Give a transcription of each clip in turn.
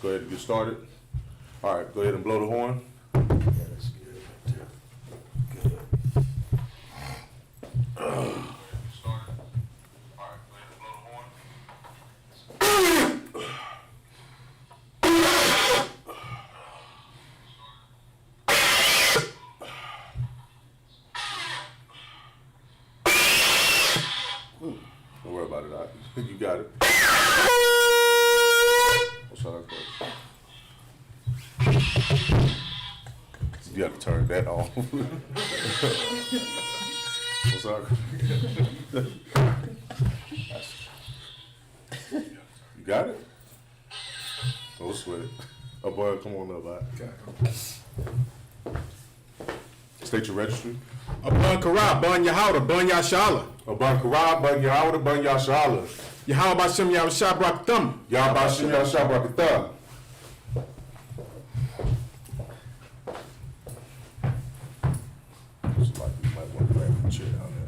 go ahead and get started. All right, go ahead and blow the horn. Yeah, that's good. Good. Don't worry about it. You got it. You got to turn that off. I'm sorry. You got it? Don't sweat it. Oh boy, come on up, State your registry. Abun Karab, Bun Yahawda, Bun Yashala. Abun Karab, Bun Yahawda, Bun Yashala. Yahawda Bashem Yahawda Brak Thumb. Yahawda Bashem Yahawda Brak Thumb. You might want to grab the chair down there.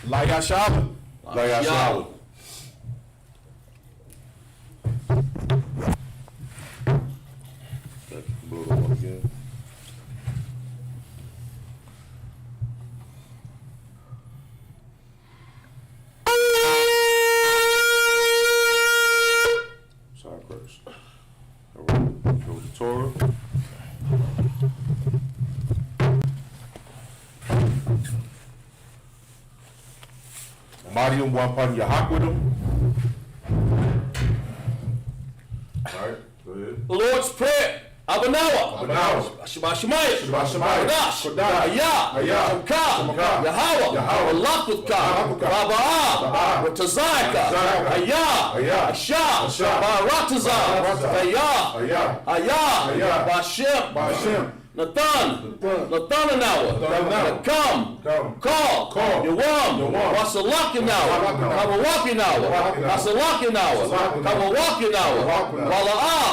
La Yashala. La Yashala. Blow the one again. Side first. All right. Go to Torah. Mariam Wapan Yahakwadam. All right, go ahead. The Lord's Prayer. Abanawa. Shema Shemaya. Kodash. Ayah. Shamka. Yahweh. Lakutka. Raba'ah. Ratazayaka. Ayah. Asha. Baratazah. Ayah. Bashem. Nathan Anawa, Nakam, Call, Yawam, Wasalakinawa, Kawawakinawa, Wasalakinawa, Kawawakinawa, Wala'ah,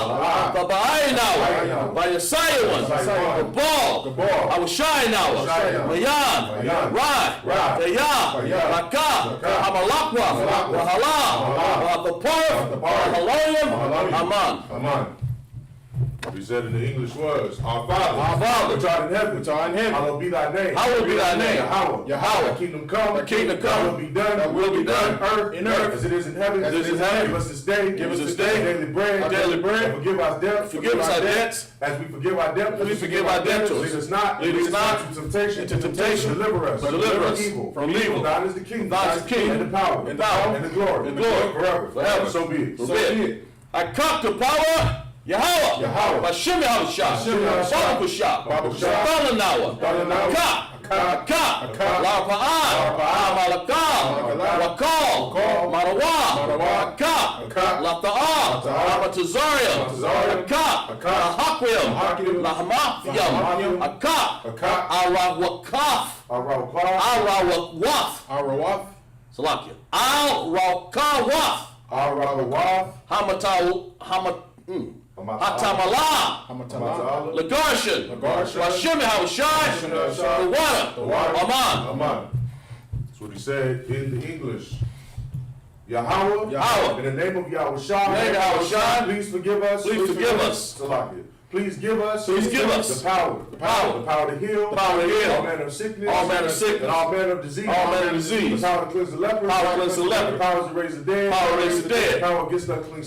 Baba'ayinawa, Bayasayawan, Gabal, Awashayinawa, Mayan, Rai, Dayah, Raka, Amalakwa, Wahala, Wapapar, Haloyam, Aman. We said in the English words, Our Father, which art in heaven, hallowed be thy name. Hallowed be thy name. Yahweh. Thy kingdom come. Thy will be done. Thy will be done. Earth as it is in heaven. Give us this day. Daily bread. And forgive our debts. As we forgive our debtors. Lead us not into temptation. Deliver us from evil. God is the King. And the power. And the glory. Forever. So be it. I come to power. Yahweh. Bashem Yahawah. Baruch Shabbalanawa. Ka. Larpa'ah. Malakah. Wakal. Marawah. Ka. Lata'ah. Rabatazariam. Ka. Lahaqriam. Lahamafyam. Ka. Arawakaf. Salakia. Arawakawaf. Hatamala, Lagarshan, Hashem Yahushai, the water, Aman. That's what he said in the English. Yahweh, in the name of Yahushai, please forgive us. Salakia. Please give us the power to heal, all manner of sickness, and all manner of disease, the power to cleanse the leper, the power to raise the dead, the power against unclean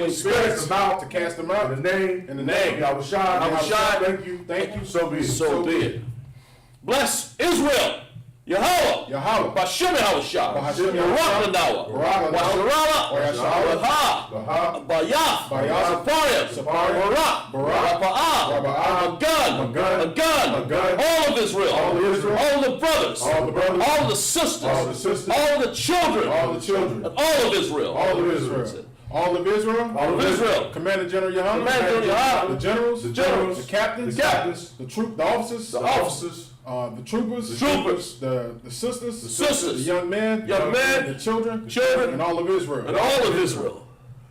spirits, to cast them out, in the name of Yahushua. Thank you, so be it. Bless Israel. Yahweh, Bashem Yahushua, Barakanawa, Washarala, Bayaf, Sapariam, Rapa'ah, Agan, all of Israel, all the brothers, all the sisters, all the children, and all of Israel. all of Israel, all of Israel, Commander General Yohana, Commander General Yohana, the generals, the captains, the officers, the troopers, the sisters, the young men, the children, and all of Israel,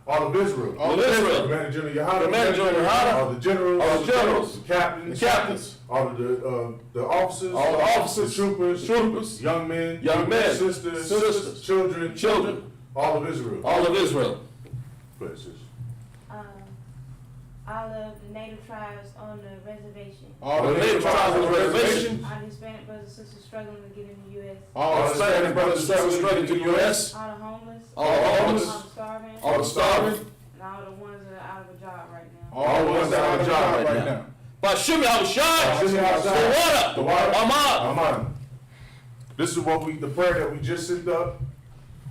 All of Israel. Commander General Yohana. All the generals. The captains. All of the officers. The troopers. Young men. Sisters. Children. All of Israel. Bless us. All of the native tribes on the reservation. all the native tribes on the reservation, All the Hispanic brothers and sisters struggling to get in the U.S. all the Hispanic brothers and sisters struggling to the U.S., All the homeless. all the homeless, All the starving. all the starving, And all the ones that are out of a job right now. all the ones that are out of job right now. Bashim Yahushai, The water. Aman. This is the prayer that we just sent up.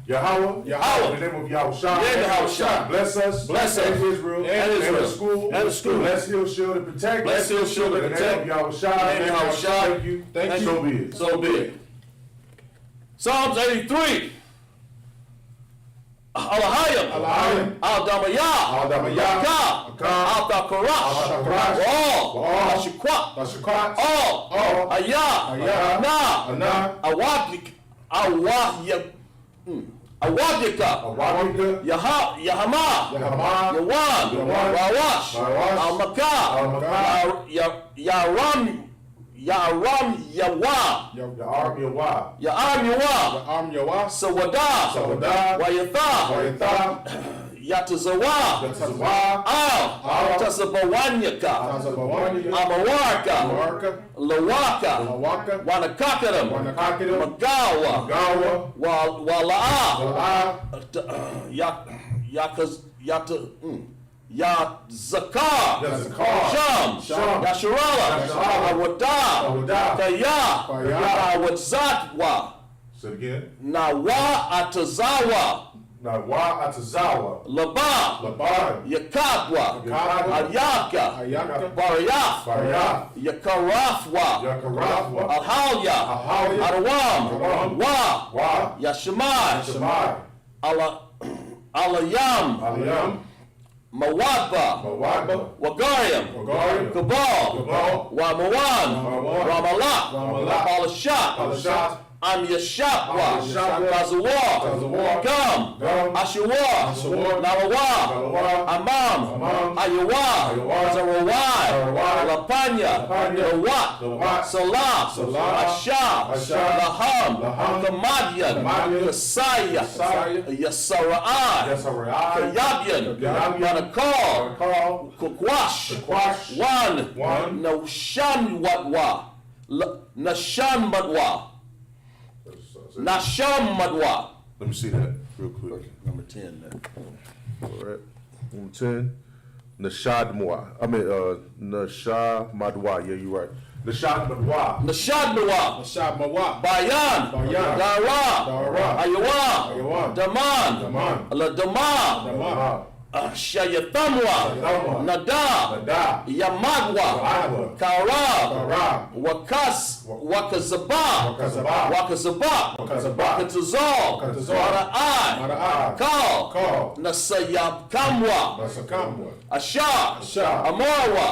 Yahweh, Yahweh, in the name of Yahushai, bless us, and Israel, and the school, bless Hill, shield, and protect, Bless Hill, shield, and in the name of Yahushai, In the name of Yahushai. thank you, so be it. So be it. Psalms 83. Alahayim, Al-Damayah, Al-Dakarash, Al-Shikwat, Ayah, Awadyaka, Yahama, Yawan, Rawash, Al-Makah, Yaram, Yawa, Ya'am Yawah, Sawada, Wayatha, Yatazawa, Al, Tasabawanyaka, Amawarka, Lawaka, Wanakakaram, Magawa, Wala'a, Yazakar, Sham, Yasharala, Awada, Kaya, Awadzatwa, Say it again. Nawa Atazawa, Laba, Yakabwa, Ayaka, Barayaf, Yakarafwa, Ahalya, Arawam, Wa, Yashimai, Alayam, Mawadba, Wagariam, Kabal, Wamawan, Ramalak, Balashak, Am Yashapwa, Kazawa, Gum, Ashua, Nawawa, Amam, Ayawa, Zarawai, Lapanya, Lawat, Salah, Ashab, Laham, Kamadian, Kasaya, Yasara'ai, Kayabyan, Yanakar, Kukwash, One, Nashan Madwa. Nasham Madwa. Let me see that real quick. Number 10 there. All right. Number 10. Nashad Madwa. Yeah, you're right. Nashad Madwa. Nashad Mawah, Bayan. Dara. Ayawa. Daman. Dama. Shayathamwa. Nada. Yamadwa. Karab. Wakas. Wakazaba. Wakatazal. Wara'ai. Kal. Nasayabkamwa. Asha. Amarwa.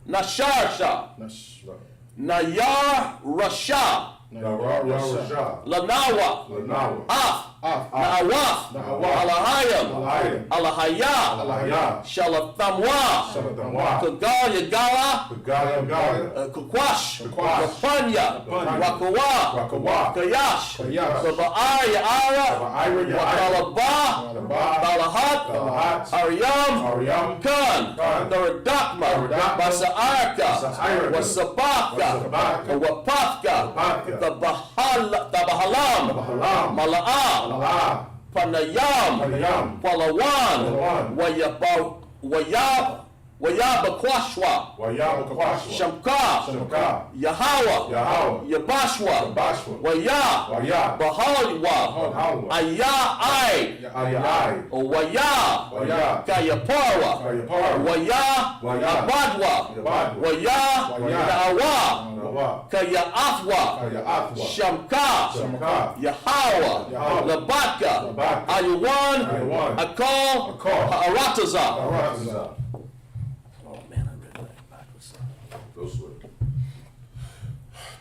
Nasharsha. Nayar Rasha. Lanawa. Af. Naawaf. Alahayam. Alahaya. Shalathamwa. Kagala. Kukwash. Rapanya. Wakawa. Kayash. Kaba'aya Ara. Wakalaba. Balahat. Aryam. Kan. Daradakma. Basaarka. Wasabaka. Wapafka. Tabahalam. Mala'a. Panayam. Palawan. Wayabakwashwa, Wayabakwashwa, Shamka, Shamka, Yahweh, Yahweh, Yabashwa, Bashwa, Waya, Waya, Bahalwa, Bahalwa, Ayai, Ayai, Waya, Waya, Kayaparwa, Kayaparwa, Waya, Waya, Abadwa, Yabadwa, Waya, Waya, Yahwa, Nawa, Kayaafwa, Kayaafwa, Shamka, Shamka, Yahweh, Yahweh, Labaka, Labaka, Ayawan, Ayawan, Akal, Akal, Arataza. Arataza. Oh man, I read that backwards. Go swear.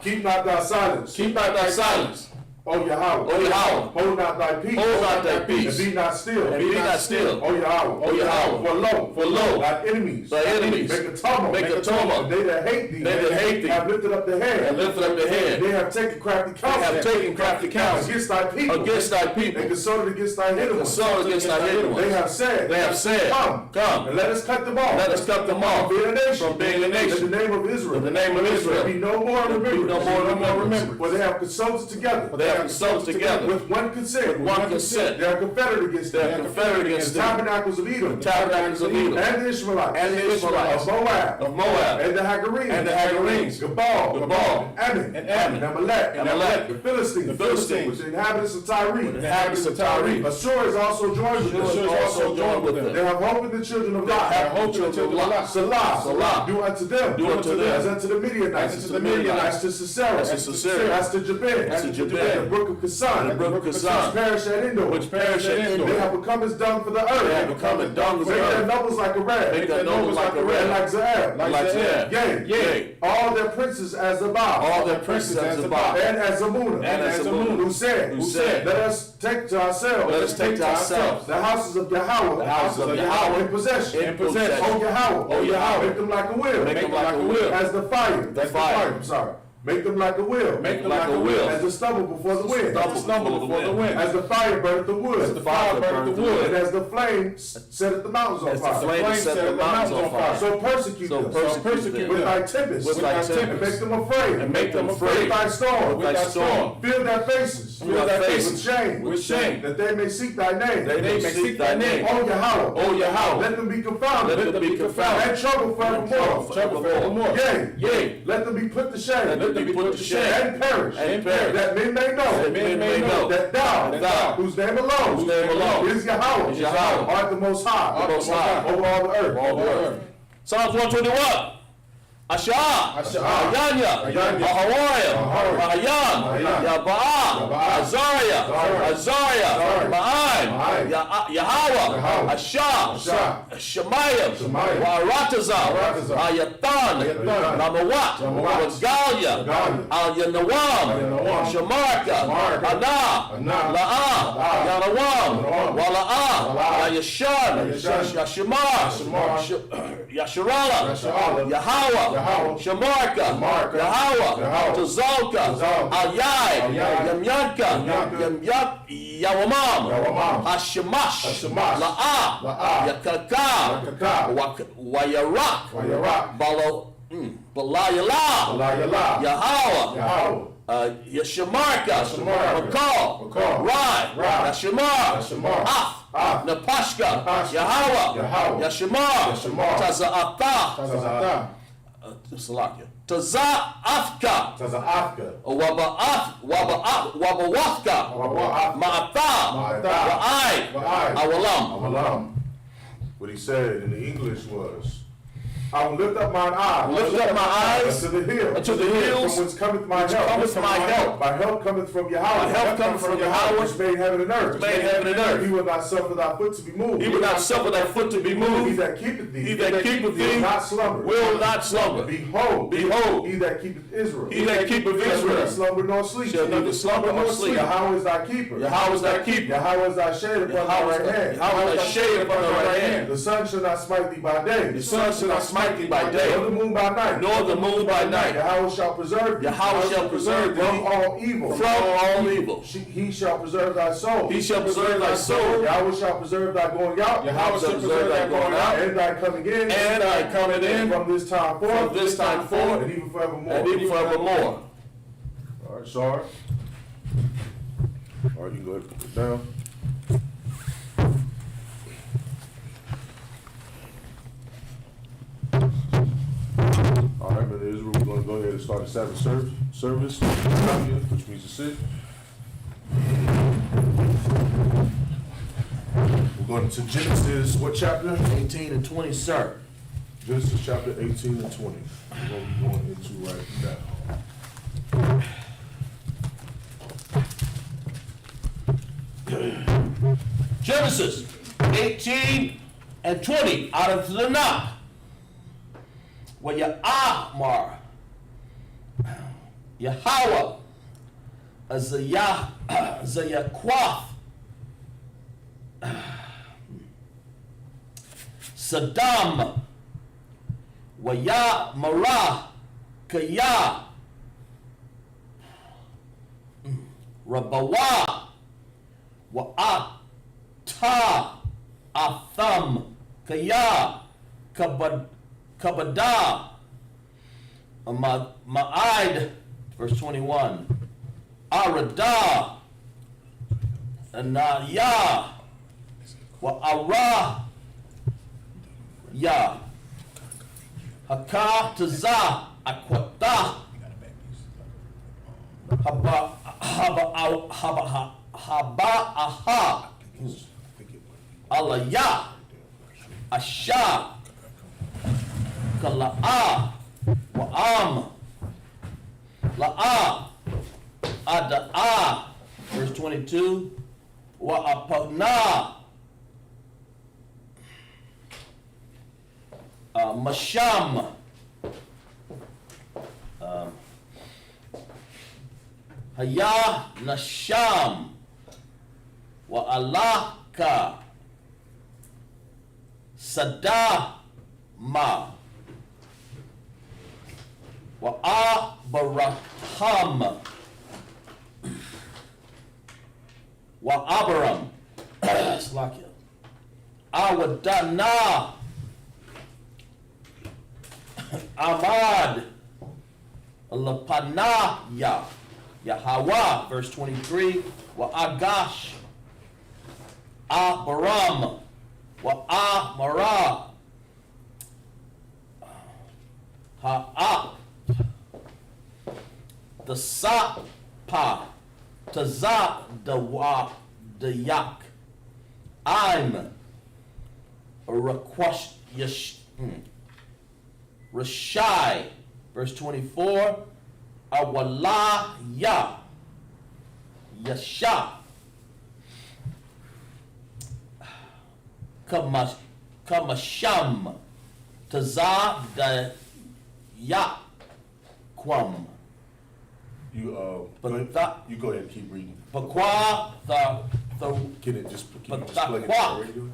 Keep not thy silence. Keep not thy silence, O Yahweh. O Yahweh. Hold not thy peace. Hold not thy peace. And be not still. And be not still. O Yahweh. O Yahweh. For lo, Thy enemies. Make a tumult. Make a tumult. They that hate thee. They that hate thee. Have lifted up their head. And lifted up the head. They have taken crafty They counsel. have taken crafty counsel Against thy people. against thy people. And consulted against thy hidden ones. Consulted against thy hidden They ones. have said. They have said, Come. And let us cut them off. Let us cut them off From being a nation. from being a nation. In the name of Israel. In the name of Israel. Be no more remembered. no more remembered. For they have consulted together. For they have consulted together With one consent. with one consent. They are confederate against them. They are confederate against The them. tabernacles of Edom. Tabernacles of Edom. And the Ishmaelites. And the Ishmaelites. Of Moab. Of Moab. And the Hagarenes. And the Hagarenes. Gebal. Gebal. Ammon. And Ammon. And Amalek. And Amalek. The Philistines. The Philistines. With the inhabitants of Tyre. With the inhabitants of Tyre. Assur is also joined with them. Assur is also joined with them. They have hope in the children of Lot. have hope in the children of Lot. Salah. Salah. Do unto them. Do unto them. As unto the Midianites. As unto the Midianites. As to Sisera. As to Sisera. As to Jabin. As to Jabin. The brook of Kasan. The brook of Kasan. Which perish at Endor. Which perish at Endor. They have become as dung for the earth. They have become as dung for the Make their earth. nobles like a rat. Make their nobles like a rat. And like Zaeb. Like Zaeb. Yea. Yea. All their princes as Zabah. All their princes as Zabah. And as Zamunah. And as Zamunah. Who said. Let us take to ourselves. Let us take to ourselves the houses of Yahweh. the houses of Yahweh In possession. in possession. O Yahweh. O Yahweh. Make them like a wheel. Make them like a wheel. As the fire. The fire. I'm sorry. Make them like a wheel. Make them like a wheel. As the stubble before the wind. Stumble before the wind. As the fire burneth the wood. As the fire burneth the wood. And as the flame setteth the mountains on As the fire. flame set the mountains on fire. So persecute So them. persecute them. With thy tempest. With thy tempest. And make them afraid. And make them With afraid. thy storm. With thy storm. Fill their faces. Fill their faces. With shame. With shame. That they may seek thy name. They may seek thy name. O Yahweh. O Yahweh. Let them be confounded. Let them be confounded. And trouble forevermore. Trouble forevermore. Yea. Yea. Let them be put to shame. Let them be put to shame. And perish. And perish. That men may know. That men may know. That thou. That thou. Whose name alone. Whose name alone. Is Yahweh. Is Yahweh. Art the most high. The Most High. Over all the earth. All the earth. Psalms 121. Asha, Ayanya, Ayanya, Ahawaya, Ahawaya, Ahayan, Ahayan, Yaba'a, Yaba'a, Azariah, Azariah, Azariah, Azariah, Ma'an, Ma'an, Yahweh, Yahweh, Asha, Asha, Shemayim, Shemayim, Wa'aratazah, Wa'aratazah, Ayatan, Ayatan, Namawat, Namawat, Wagalia, Wagalia, Al-Yanawam, Al-Yanawam, Shamarka, Shamarka, Ana, Ana, La'a, La'a, Yanawam, Yanawam, Wala'a, Wala'a, Yashan, Yashan, Yashimar, Yashimar, Yasharala, Yasharala, Yahweh, Yahweh, Shamarka, Shamarka, Yahweh, Yahweh, Tazalka, Tazalka, Ayai, Ayai, Yamyanka, Yamyanka, Yawamam, Yawamam, Hashemash, Hashemash, La'a, La'a, Yakaka, Yakaka, Wayarak, Wayarak, Balayala, Balayala, Yahweh, Yahweh, Yashamarka, Yashamarka, Makal, Makal, Rai, Rai, Yashimar, Yashimar, Af, Af, Napashka, Napashka, Yahweh, Yahweh, Yashimar, Yashimar, Taza'ata, Taza'ata, Salakia, Taza'afka, Taza'afka, Wabawafka, Wabawafka, Ma'ata, Ma'ata, Wa'ai, Wa'ai, Awalam. Awalam. What he said in the English was, I will lift up mine eyes. Lift up my eyes unto the hills. unto the hills, From whence cometh my which help. cometh my help. My help cometh from Yahweh. My help cometh from Yahweh, Which made heaven and earth. which made heaven and earth. He will not suffer thy foot to be moved. He will not suffer thy foot to be He moved. that keepeth thee. He that keepeth thee will not slumber. will not slumber. Behold. Behold. He that keepeth Israel. He that keepeth Shall Israel neither slumber nor sleep. shall neither slumber nor sleep. Yahweh is thy keeper. Yahweh is thy keeper. Yahweh is thy shade upon thy Yahweh is right thy- hand. Yahweh is thy shade upon thy right hand. The sun shall not smite thee by day. The sun shall not smite thee by day, Nor the moon by night. nor the moon by night. Yahweh shall preserve thee. Yahweh shall preserve thee from all evil. from all evil. He shall preserve thy soul. He shall preserve thy soul. Yahweh shall preserve thy going out. Yahweh shall preserve thy going out, And thy coming in. and thy coming in From this time forth. from this time forth, And even forevermore. and even forevermore. All right, sorry. All right, you can go ahead and put it down. start the Sabbath service, which means to sit. We're going to Genesis, what chapter? 18 and 20, sir. Genesis chapter 18 and 20. That's what we're going into right now. Genesis 18 and 20 out of the Tanakh. Where Yahweh, Yahweh, Zayaquath, Saddam, Waya Marah, Kaya, Rabawa, Wa'ata, Atham, Kaya, Kabada, Ma'id, verse 21, Arada, Anaya, Wa'ara, Ya, Haka, Taza, Akwata, Aha, Alaya, Asha, Kala'a, Wa'am, La'a, Ada'a, verse 22, Wa'apana, Masham, Haya, Nasham, Wa'alaka, Sadama, Wa'abaraham, Wa'abaram, Slakia, Awadana, Ahmad, Lapanaya, Yahweh, verse 23, Wa'agash, Abaram, Wa'amara, Ha'ap, the Sapa, Taza, the Yak, I'm, Rakwash, Rashai, verse 24, Awala, Ya, Yasha, Kamasham, Taza, the Yaquam. You But you go ahead and keep reading. Bakwa, the Can it just keep But just plug it to that the radio?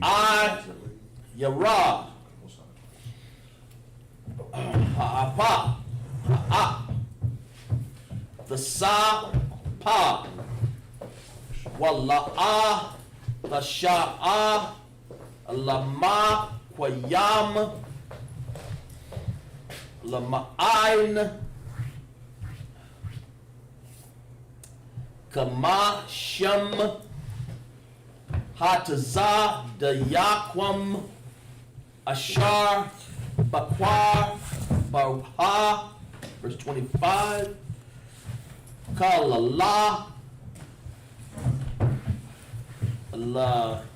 I, Yara, Ha'apa, Ha'ap, the Sa-pa, Walla'a, the Sha'a, Lama, Quayam, Lama'ain, Kamasham, Hataza, Dayaquam, Ashar, Bakwar, Barha, verse 25, Kalala,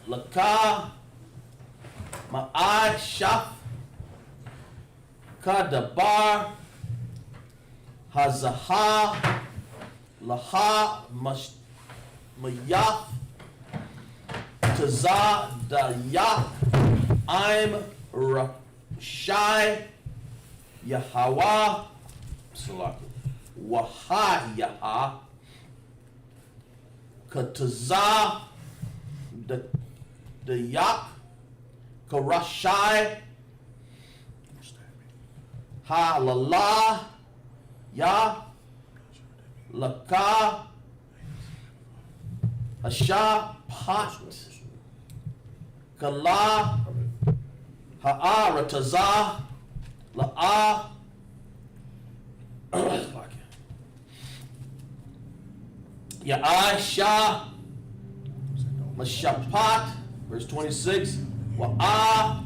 Laka, Ma'ai, Shaf, Kadabar, Hazaha, Laha, Mayaf, Taza, Dayak, I'm, Rashai, Yahweh, Wahayaha, Kataza, Dayak, Karashai, Halala, Ya, Laka, Asha, Pat, Kala, Ha'arataza, La'a, Ya'asha, Mashapat, verse 26, Wa'ah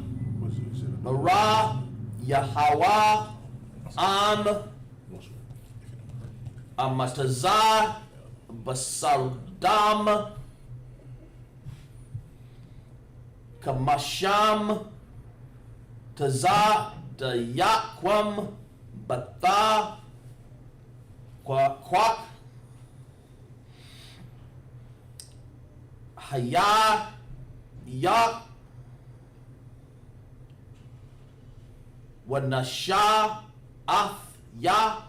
Bara Yahweh Am Amatazah Basardam Kamasham Tazah Dayakwam Batha Kwak Haya Ya Wanasha Af Ya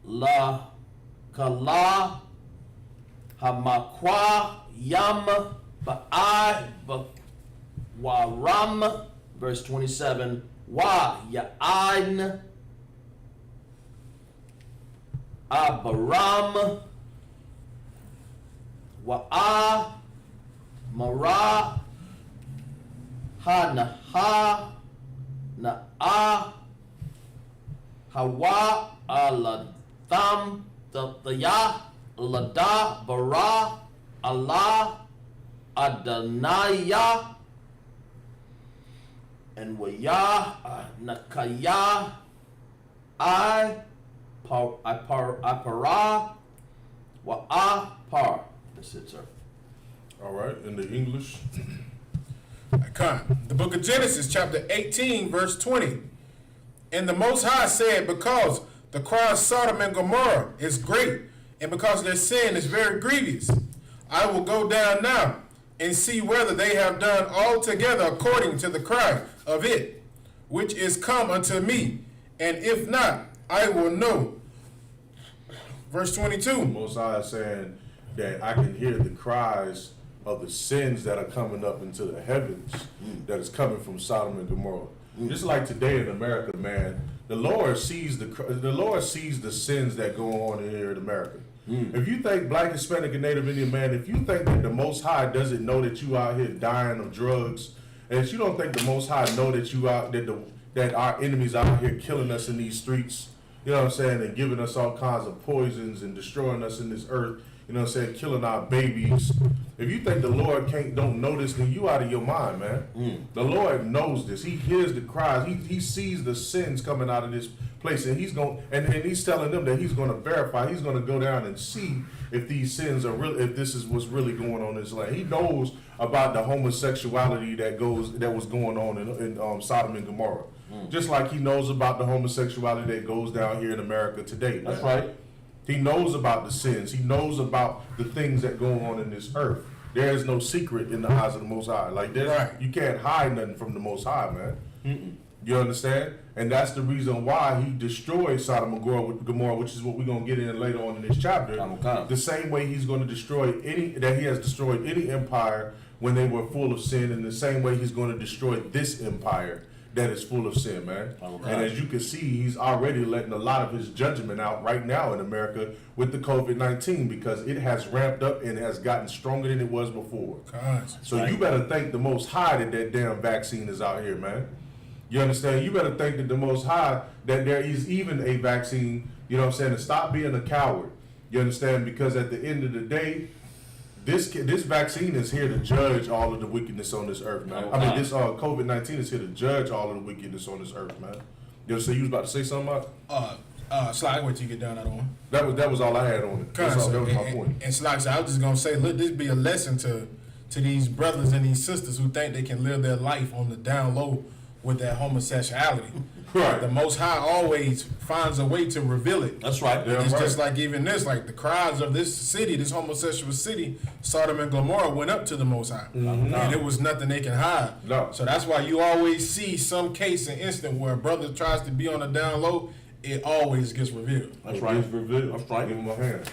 La Kala Hamakwa Yam Ba'i Waram, verse 27, Wa Ya'an Abaram Wa'a Mara Hanaha Na'a Hawa Aladam Tataya Lada Bara Allah Adonaiah and Waya Nakaya Apara Wa'apar. That's it, sir. All right, in the English. The book of Genesis, chapter 18, verse 20. And the Most High said, because the cry of Sodom and Gomorrah is great, and because their sin is very grievous, I will go down now and see whether they have done altogether according to the cry of it, which is come unto me, and if not, I will know. Verse 22. Most High is saying that I can hear the cries of the sins that are coming up into the heavens, that is coming from Sodom and Gomorrah. Just like today in America, man, the Lord sees the sins that go on here in America. If you think Black, Hispanic, and Native Indian, man, if you think that the Most High doesn't know that you out here dying of drugs, and if you don't think the Most High know that you out that our enemies out here killing us in these streets, you know what I'm saying, and giving us all kinds of poisons and destroying us in this earth, you know what I'm saying, killing our babies. If you think the Lord don't know this, then you out of your mind, man. The Lord knows this. He hears the cries. He sees the sins coming out of this place, and he's telling them that he's going to verify. He's going to go down and see if these sins are real, if this is what's really going on in this land. He knows about the homosexuality that was going on in Sodom and Gomorrah, just like he knows about the homosexuality that goes down here in America today. Man. That's right. He knows about the sins. He knows about the things that go on in this earth. There is no secret in the eyes of the Most High. Like you can't hide nothing from the Most High, man. You understand? And that's the reason why he destroyed Sodom and Gomorrah, which is what we're going to get in later on in this chapter. The same way he's going to destroy he has destroyed any empire when they were full of sin, and the same way he's going to destroy this empire that is full of sin, man. And as you can see, he's already letting a lot of his judgment out right now in America with the COVID-19, because it has ramped up and has gotten stronger than it was before. So you better thank the Most High that damn vaccine is out here, man. You understand? You better thank the Most High that there is even a vaccine, you know what I'm saying, and stop being a coward. You understand? Because at the end of the day, this vaccine is here to judge all of the wickedness on this earth, man. I mean, this COVID-19 is here to judge all of the wickedness on this earth, man. You know, so you was about to say something, Mark? Slide, wait till you get down that one. That was all I had on it. That was my point. And Slide, I was just gonna say, let this be a lesson to these brothers and these sisters who think they can live their life on the down low with that homosexuality. Right. The Most High always finds a way to reveal it. That's right. And it's just like even this, like the cries of this city, this homosexual city, Sodom and Gomorrah, went up to the Most High. And it was nothing they can hide. No. So that's why you always see some case and instant where a brother tries to be on the down low, it always gets revealed. That's right. It's revealed. That's right. Give him a hand.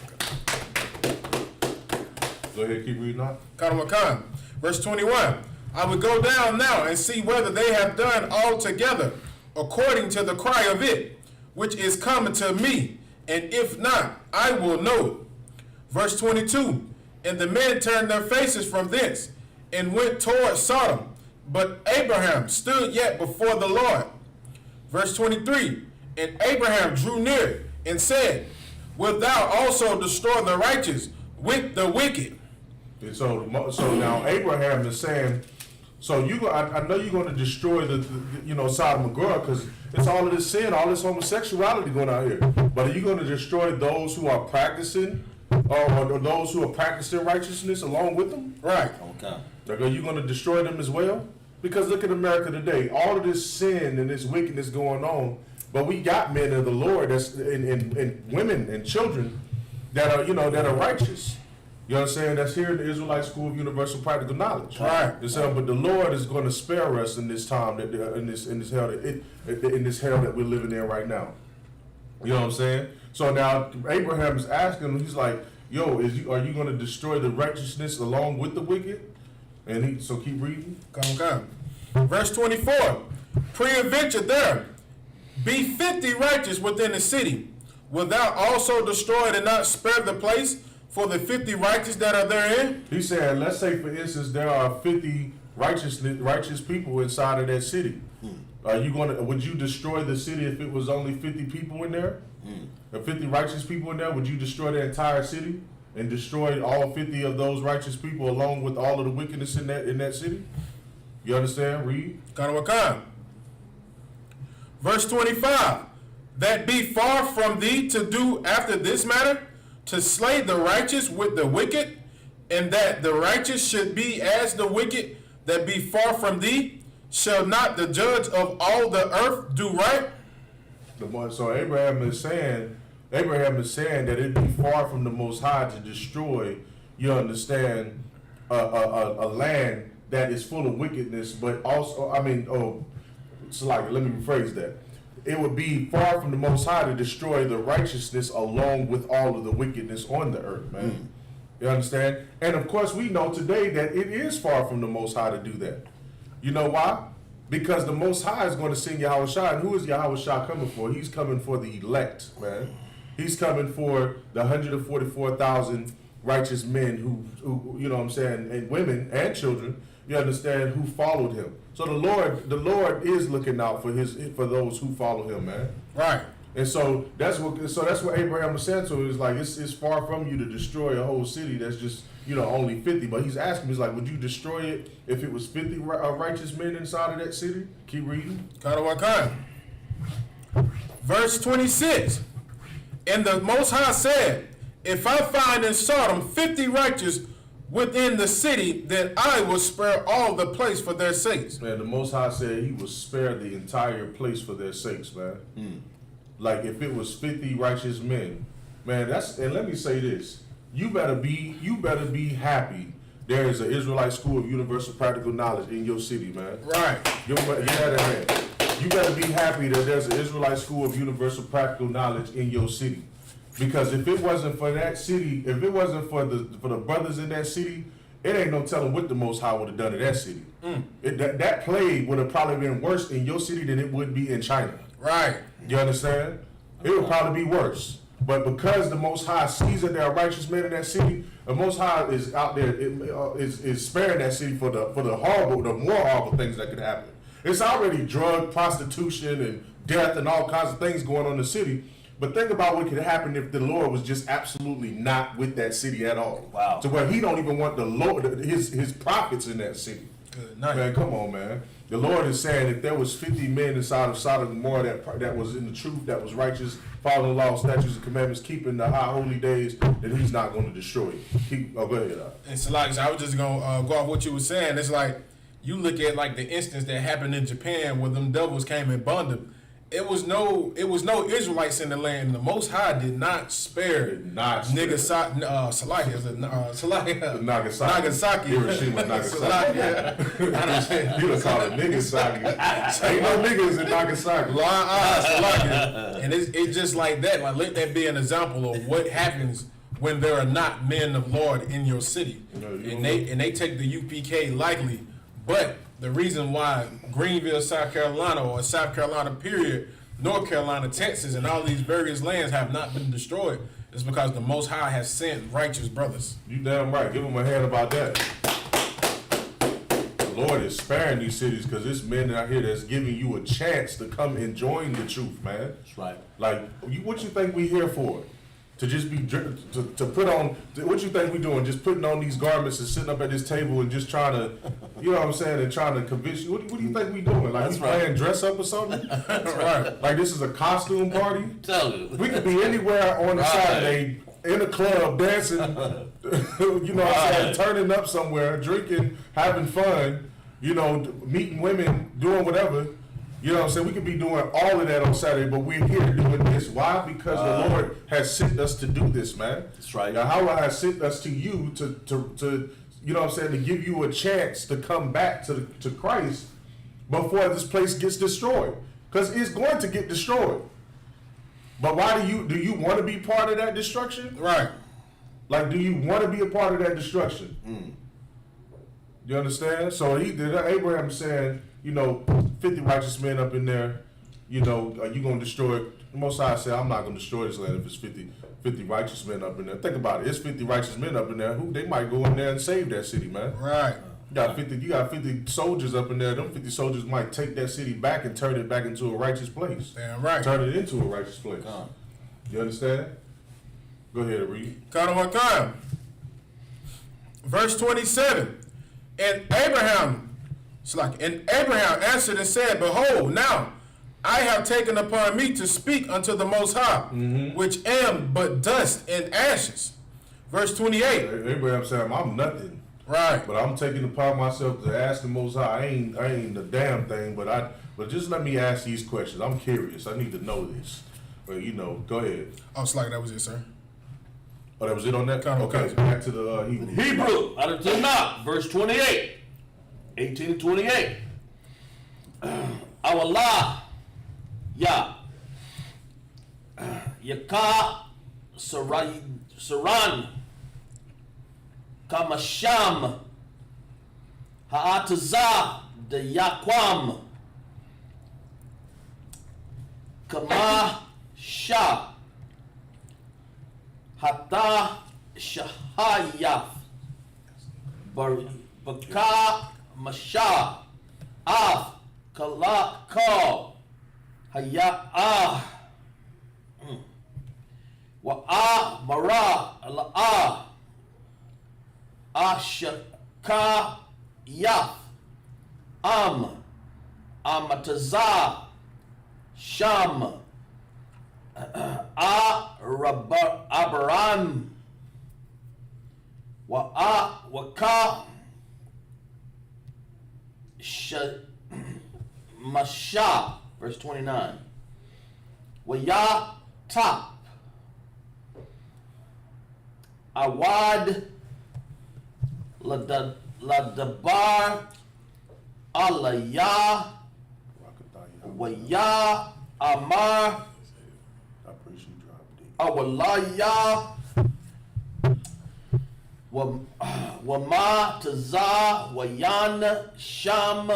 Go ahead, keep reading on. Kadamakan. Verse 21. I would go down now and see whether they have done altogether according to the cry of it, which is coming to me, and if not, I will know. Verse 22. And the men turned their faces from thence and went toward Sodom, but Abraham stood yet before the Lord. Verse 23. And Abraham drew near and said, Wilt thou also destroy the righteous with the wicked. And so now Abraham is saying, so I know you're going to destroy the Sodom and Gomorrah because it's all of this sin, all this homosexuality going out here. But are you going to destroy those who are practicing, or those who are practicing righteousness along with them? Right. Okay. Like, are you going to destroy them as well? Because look at America today, all of this sin and this wickedness going on, but we got men of the Lord that's and women and children that are righteous. You understand? That's here in the Israelite School of Universal Practical Knowledge. Right. But the Lord is going to spare us in this time in this hell that we're living in right now. You know what I'm saying? So now Abraham is asking him. He's like, "Yo, are you going to destroy the righteousness along with the wicked?" And so keep reading. Come. Verse 24. Peradventure there be 50 righteous within the city. Wilt thou also destroy and not spare the place for the 50 righteous that are therein? He said, let's say for instance there are 50 righteous people inside of that city. Would you destroy the city if it was only 50 people in there? If 50 righteous people in there, would you destroy the entire city and destroy all 50 of those righteous people along with all of the wickedness in that city? You understand? Read. Verse 25. That be far from thee to do after this matter, to slay the righteous with the wicked, and that the righteous should be as the wicked that be far from thee. Shall not the judge of all the earth do right? So Abraham is saying that it'd be far from the Most High to destroy, you understand, a land that is full of wickedness, but also, let me rephrase that. It would be far from the Most High to destroy the righteousness along with all of the wickedness on the earth, man. You understand? And of course, we know today that it is far from the Most High to do that. You know why? Because the Most High is going to send Yahushua. And who is Yahushua coming for? He's coming for the elect, man. He's coming for the 144,000 righteous men who, you know what I'm saying, and women and children, you understand, who followed him. So the Lord is looking out for those who follow him, man. Right. And so that's what Abraham was saying to him. It's like it's far from you to destroy a whole city that's just only 50. But he's asking, he's like, would you destroy it if it was 50 righteous men inside of that city? Keep reading. Verse 26. And the Most High said, if I find in Sodom 50 righteous within the city, then I will spare all the place for their sakes. Man, the Most High said he will spare the entire place for their sakes, man. Like if it was 50 righteous men, man, and let me say this. You better be happy there is an Israelite School of Universal Practical Knowledge in your city, man. Right. You better be happy that there's an Israelite School of Universal Practical Knowledge in your city. Because if it wasn't for that city, if it wasn't for the brothers in that city, it ain't no telling what the Most High would have done to that city. That plague would have probably been worse in your city than it would be in China. Right. You understand? It would probably be worse. But because the Most High sees that there are righteous men in that city, the Most High is out there, is sparing that city for the more horrible things that could happen. It's already drug, prostitution, and death, and all kinds of things going on in the city. But think about what could happen if the Lord was just absolutely not with that city at all. Wow. To where he don't even want the Lord, his prophets in that city. Good night. Man, come on, man. The Lord is saying if there was 50 men inside of Sodom and Gomorrah that was in the truth, that was righteous, following the law, statutes, and commandments, keeping the high holy days, then he's not going to destroy you. Go ahead. It's like, I was just going to go off what you were saying. It's like, you look at like the instance that happened in Japan where them devils came and burned them. It was no Israelites in the land. The Most High did not spare Nagasaki. Hiroshima, Nagasaki. You would call it Nagasaki. Ain't no niggas in Nagasaki. And it's just like that. Like, let that be an example of what happens when there are not men of Lord in your city. And they take the UPK lightly. But the reason why Greenville, South Carolina, or South Carolina period, North Carolina, Texas, and all these various lands have not been destroyed is because the Most High has sent righteous brothers. You damn right. Give them a hand about that. The Lord is sparing these cities because it's men out here that's giving you a chance to come and join the truth, man. That's right. Like, what you think we here for? to just be to put on what you think we doing? Just putting on these garments and sitting up at this table and just trying to, you know what I'm saying, and trying to convince you. What do you think we doing? Like we playing dress up or something? That's right. Like this is a costume party? Tell you. We could be anywhere on a Saturday in a club dancing, you know what I'm saying, turning up somewhere, drinking, having fun, you know, meeting women, doing whatever. You know what I'm saying? We could be doing all of that on Saturday, but we're here doing this. Why? Because the Lord has sent us to do this, man. That's right. Yahweh has sent us to you to you know what I'm saying, to give you a chance to come back to Christ before this place gets destroyed. Because it's going to get destroyed. But why do you want to be part of that destruction? Right. Like, do you want to be a part of that destruction? You understand? So Abraham saying, you know, 50 righteous men up in there, you know, are you going to destroy it? The Most High said, I'm not going to destroy this land if it's 50 righteous men up in there. Think about it. It's 50 righteous men up in there. They might go in there and save that city, man. Right. You got 50 soldiers up in there. Them 50 soldiers might take that city back and turn it back into a righteous place. Damn right. Turn it into a righteous place. You understand? Go ahead, read. Khan. Verse 27. And Abraham answered and said, Behold, now I have taken upon me to speak unto the Most High, which am but dust and ashes. Verse 28. Abraham said, I'm nothing. Right. But I'm taking upon myself to ask the Most High. I ain't a damn thing, but just let me ask these questions. I'm curious. I need to know this. But you know, go ahead. I was like, that was it, sir. Oh, that was it on that? Okay, back to the Hebrew. Hebrew, out of Tanakh, verse 28. 18 to 28. Awallah, Ya, Yaka, Saran, Kamasham, Ha'ataza, the Yaquam, Kama Shah, Hata Shahayaf, Baka Masha, Af, Kala Ka, Haya Wa Mara La Ashaka Yaf, Amataza, Sham, Abaram, Waka, Masha, verse 29. Waya Top, Awad, Ladabar, Alaya, Waya Amar, Awalaya, Wama Taza, Wayan, Sham,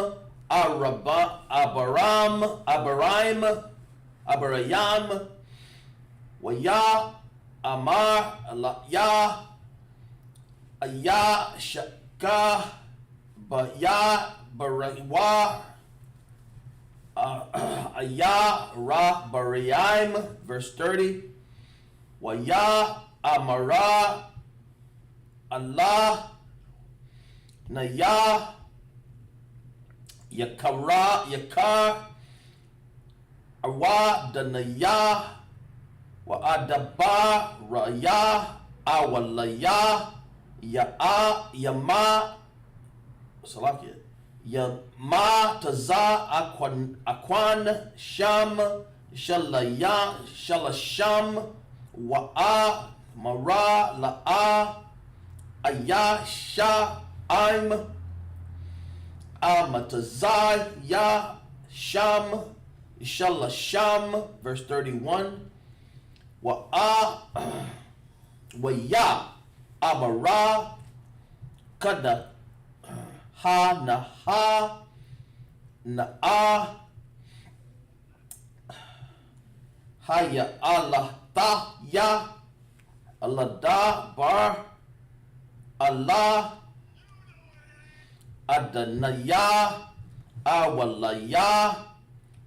Abarayam, Waya Amar, Ya Aya Shaka, Baya Barawa, Aya Ra Barayim, verse 30. Waya Amara Allah Naya Yakar Awa Danaya Wa Adaba Raya Awalaya Yama Salakia Yama Taza Akwan Sham Shalasham Wa'a Mara La'a Ayasha I'm Amatazai Ya Sham Shalasham, verse 31. Wa'a Waya Amara Kada Ha Naha Na'a Haya Allah Ta Ya Allah Da Bar Allah Adanaya Awalaya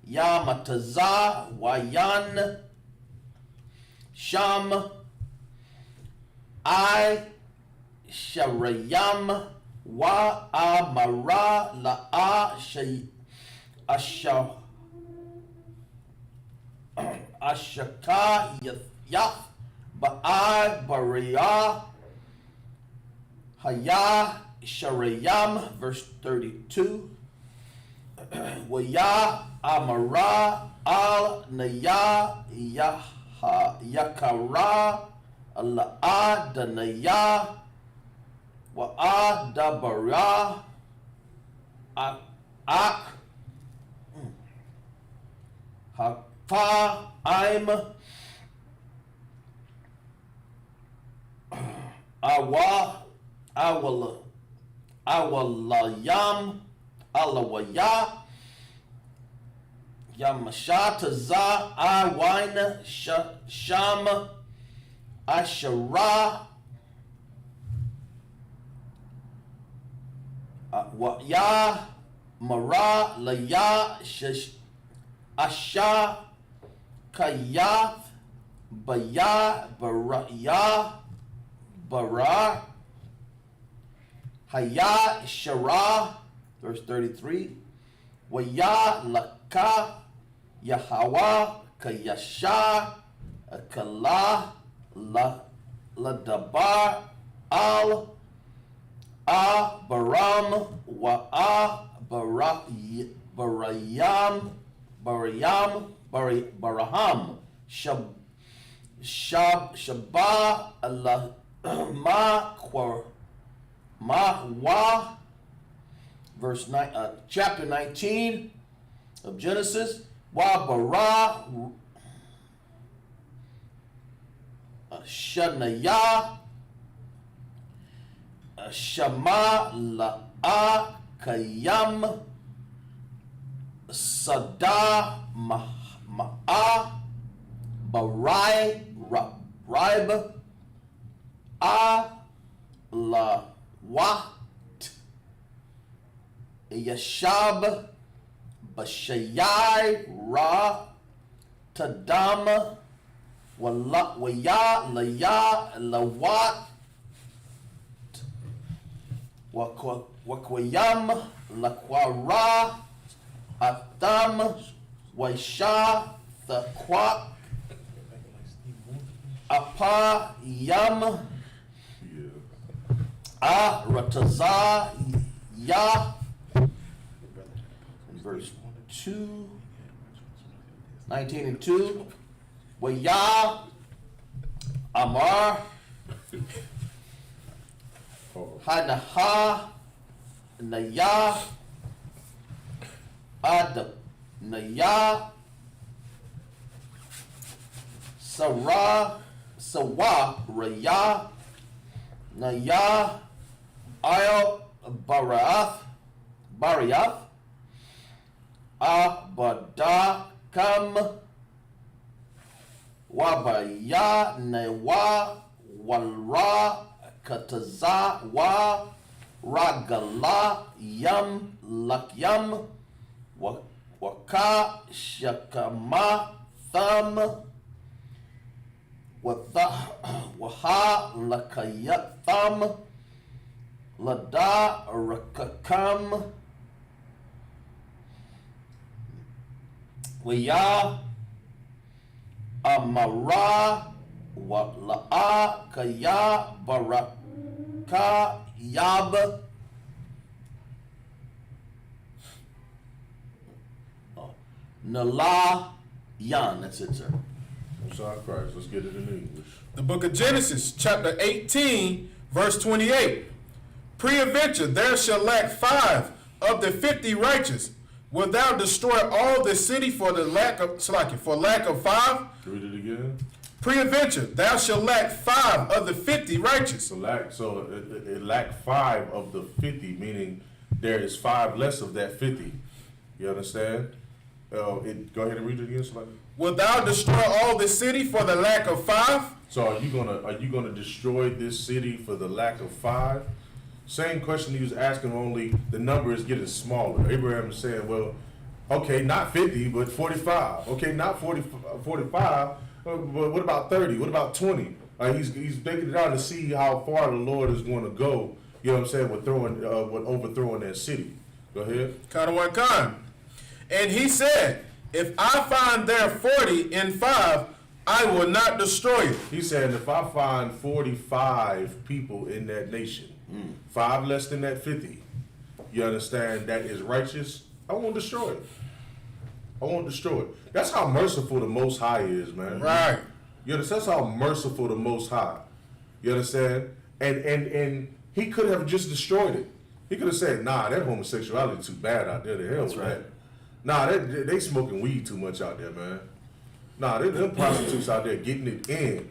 Yamataza Wayan Sham I Sharayam wa amara la ashaka yath ba'i bariya haya Sharayam, verse 32. Waya amara al naya yakara al adanaya wa adabara ak hafa I'm awalayam alawaya yamashataza awina sham ashara wa ya mara laya asha kaya baya baraya bara haya shara, verse 33. Waya laka yahawa kayasha kala la dabar al baram wa baraham shaba Allah ma wa, verse 9, chapter 19 of Genesis. Wa bara shanaya shama la kayam sada ma'a barai raib la wat yashab bashayai ra tadam waya laya lawat wakwayam lakwara atam waisha thakwa apa yam rataza ya, verse 2, 19 and 2. Waya amar hanaha naya ad naya sawa raya naya ayal barayath abadakam wabaya newa walra kataza wa ragala yam lakyam waka shakama tham waha lakayatham lada rakakam waya amara wa la'a kaya baraka yab nala yan. That's it, sir. I'm sorry, Christ. Let's get it in English. The book of Genesis, chapter 18, verse 28. Peradventure there shall lack 5 of the 50 righteous. Wilt thou destroy all the city for lack of 5? Read it again. Peradventure thou shalt lack 5 of the 50 righteous. So it lacked 5 of the 50, meaning there is 5 less of that 50. You understand? Go ahead and read it again, somebody. Wilt thou destroy all the city for the lack of 5? So are you gonna destroy this city for the lack of 5? Same question he was asking, only the number is getting smaller. Abraham is saying, well, okay, not 50, but 45. Okay, not 45, but what about 30? What about 20? Like he's taking it out to see how far the Lord is going to go. You know what I'm saying? With overthrowing that city. Go ahead. And he said, if I find there 40 in 5, I will not destroy it. He said, if I find 45 people in that nation, 5 less than that 50, you understand, that is righteous, I won't destroy it. I won't destroy it. That's how merciful the Most High is, man. Right. You understand? That's how merciful the Most High. You understand? And he could have just destroyed it. He could have said, nah, that homosexuality too bad out there. The hell with that. Nah, they smoking weed too much out there, man. Nah, them prostitutes out there getting it in.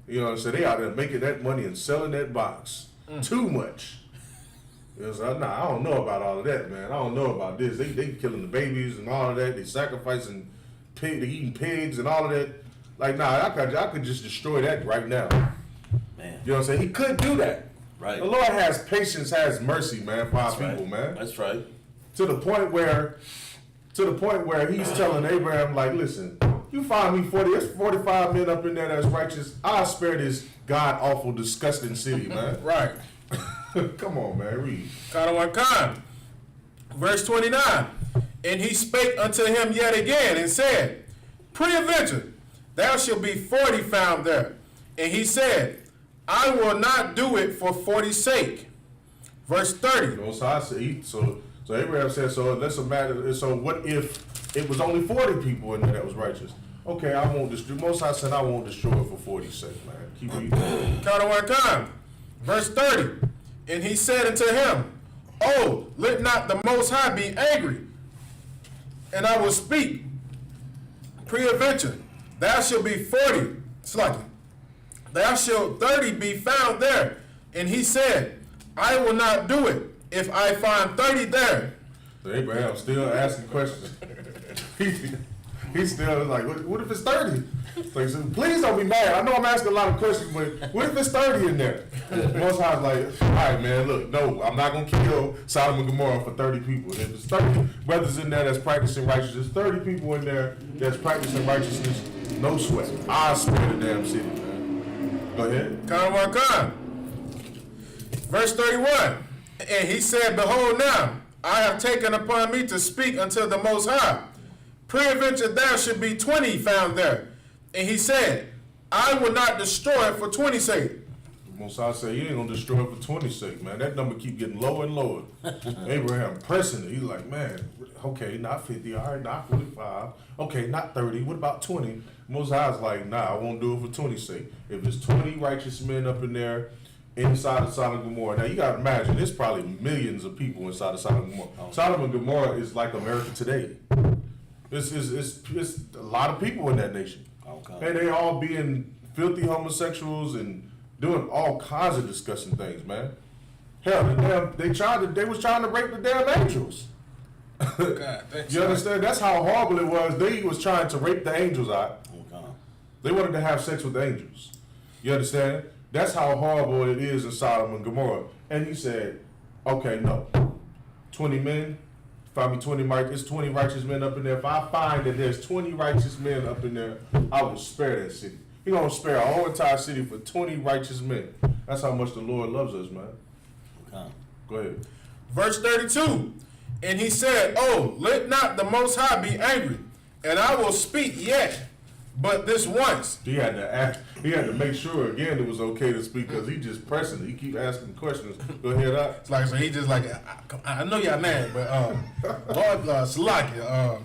You know what I'm saying? They out there making that money and selling that box. Too much. You know what I'm saying? Nah, I don't know about all of that, man. I don't know about this. They killing the babies and all of that. They sacrificing they eating pigs and all of that. Like, nah, I could just destroy that right now. Man. You know what I'm saying? He could do that. Right. The Lord has patience, has mercy, man, for our people, man. That's right. To the point where he's telling Abraham, like, listen, you find me 45 men up in there that's righteous, I'll spare this god awful, disgusting city, man. Right. Come on, man, read. Verse 29. And he spake unto him yet again and said, Peradventure, there shall be 40 found there. And he said, I will not do it for 40's sake. Verse 30. You know, so Abraham said, so that's a matter. So what if it was only 40 people in there that was righteous? Okay, I won't destroy. Most High said I won't destroy it for 40's sake, man. Keep reading. Verse 30. And he said unto him, Oh, let not the Most High be angry, and I will speak. Peradventure, thou shalt be 40. Thou shalt 30 be found there. And he said, I will not do it if I find 30 there. So Abraham's still asking questions. He's still like, what if it's 30? Like, so please don't be mad. I know I'm asking a lot of questions, but what if it's 30 in there? Most High's like, all right, man, look, no, I'm not going to kill Sodom and Gomorrah for 30 people. If there's 30 brothers in there that's practicing righteousness, 30 people in there that's practicing righteousness, no sweat. I'll spare the damn city, man. Go ahead. Verse 31. And he said, Behold now, I have taken upon me to speak unto the Most High. Peradventure there should be 20 found there. And he said, I will not destroy it for 20's sake. Most High said, you ain't going to destroy it for 20's sake, man. That number keep getting lower and lower. Abraham pressing it. He's like, man, okay, not 50, all right, not 45. Okay, not 30. What about 20? Most High's like, nah, I won't do it for 20's sake. If there's 20 righteous men up in there, inside of Sodom and Gomorrah. Now, you got to imagine, there's probably millions of people inside of Sodom and Gomorrah. Sodom and Gomorrah is like America today. It's a lot of people in that nation. Okay. And they all being filthy homosexuals and doing all kinds of disgusting things, man. Hell, they was trying to rape the damn angels. God, you understand? That's how horrible it was. They was trying to rape the angels out. Okay. They wanted to have sex with the angels. You understand? That's how horrible it is in Sodom and Gomorrah. And he said, okay, no. 20 men, find me 20 righteous, 20 righteous men up in there. If I find that there's 20 righteous men up in there, I will spare that city. He's going to spare a whole entire city for 20 righteous men. That's how much the Lord loves us, man. Okay. Go ahead. Verse 32. And he said, Oh, let not the Most High be angry, and I will speak yet, but this once. He had to make sure again it was okay to speak because he just pressing it. He keep asking questions. Go ahead, It's like, so he just like, I know y'all mad, but Lord Salakia,